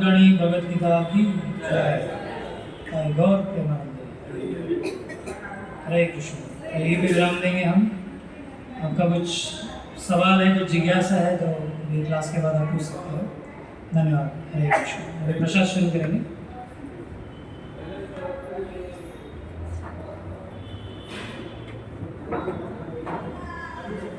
गणी भगवत गीता की जय। जय गौर प्रेमानंद। हरे कृष्ण। तो यही पे विराम देंगे हम। आपका कुछ सवाल है, कुछ जिज्ञासा है तो ये क्लास के बाद आप पूछ सकते हो। धन्यवाद। हरे कृष्ण। अभी प्रसाद शुरू करेंगे।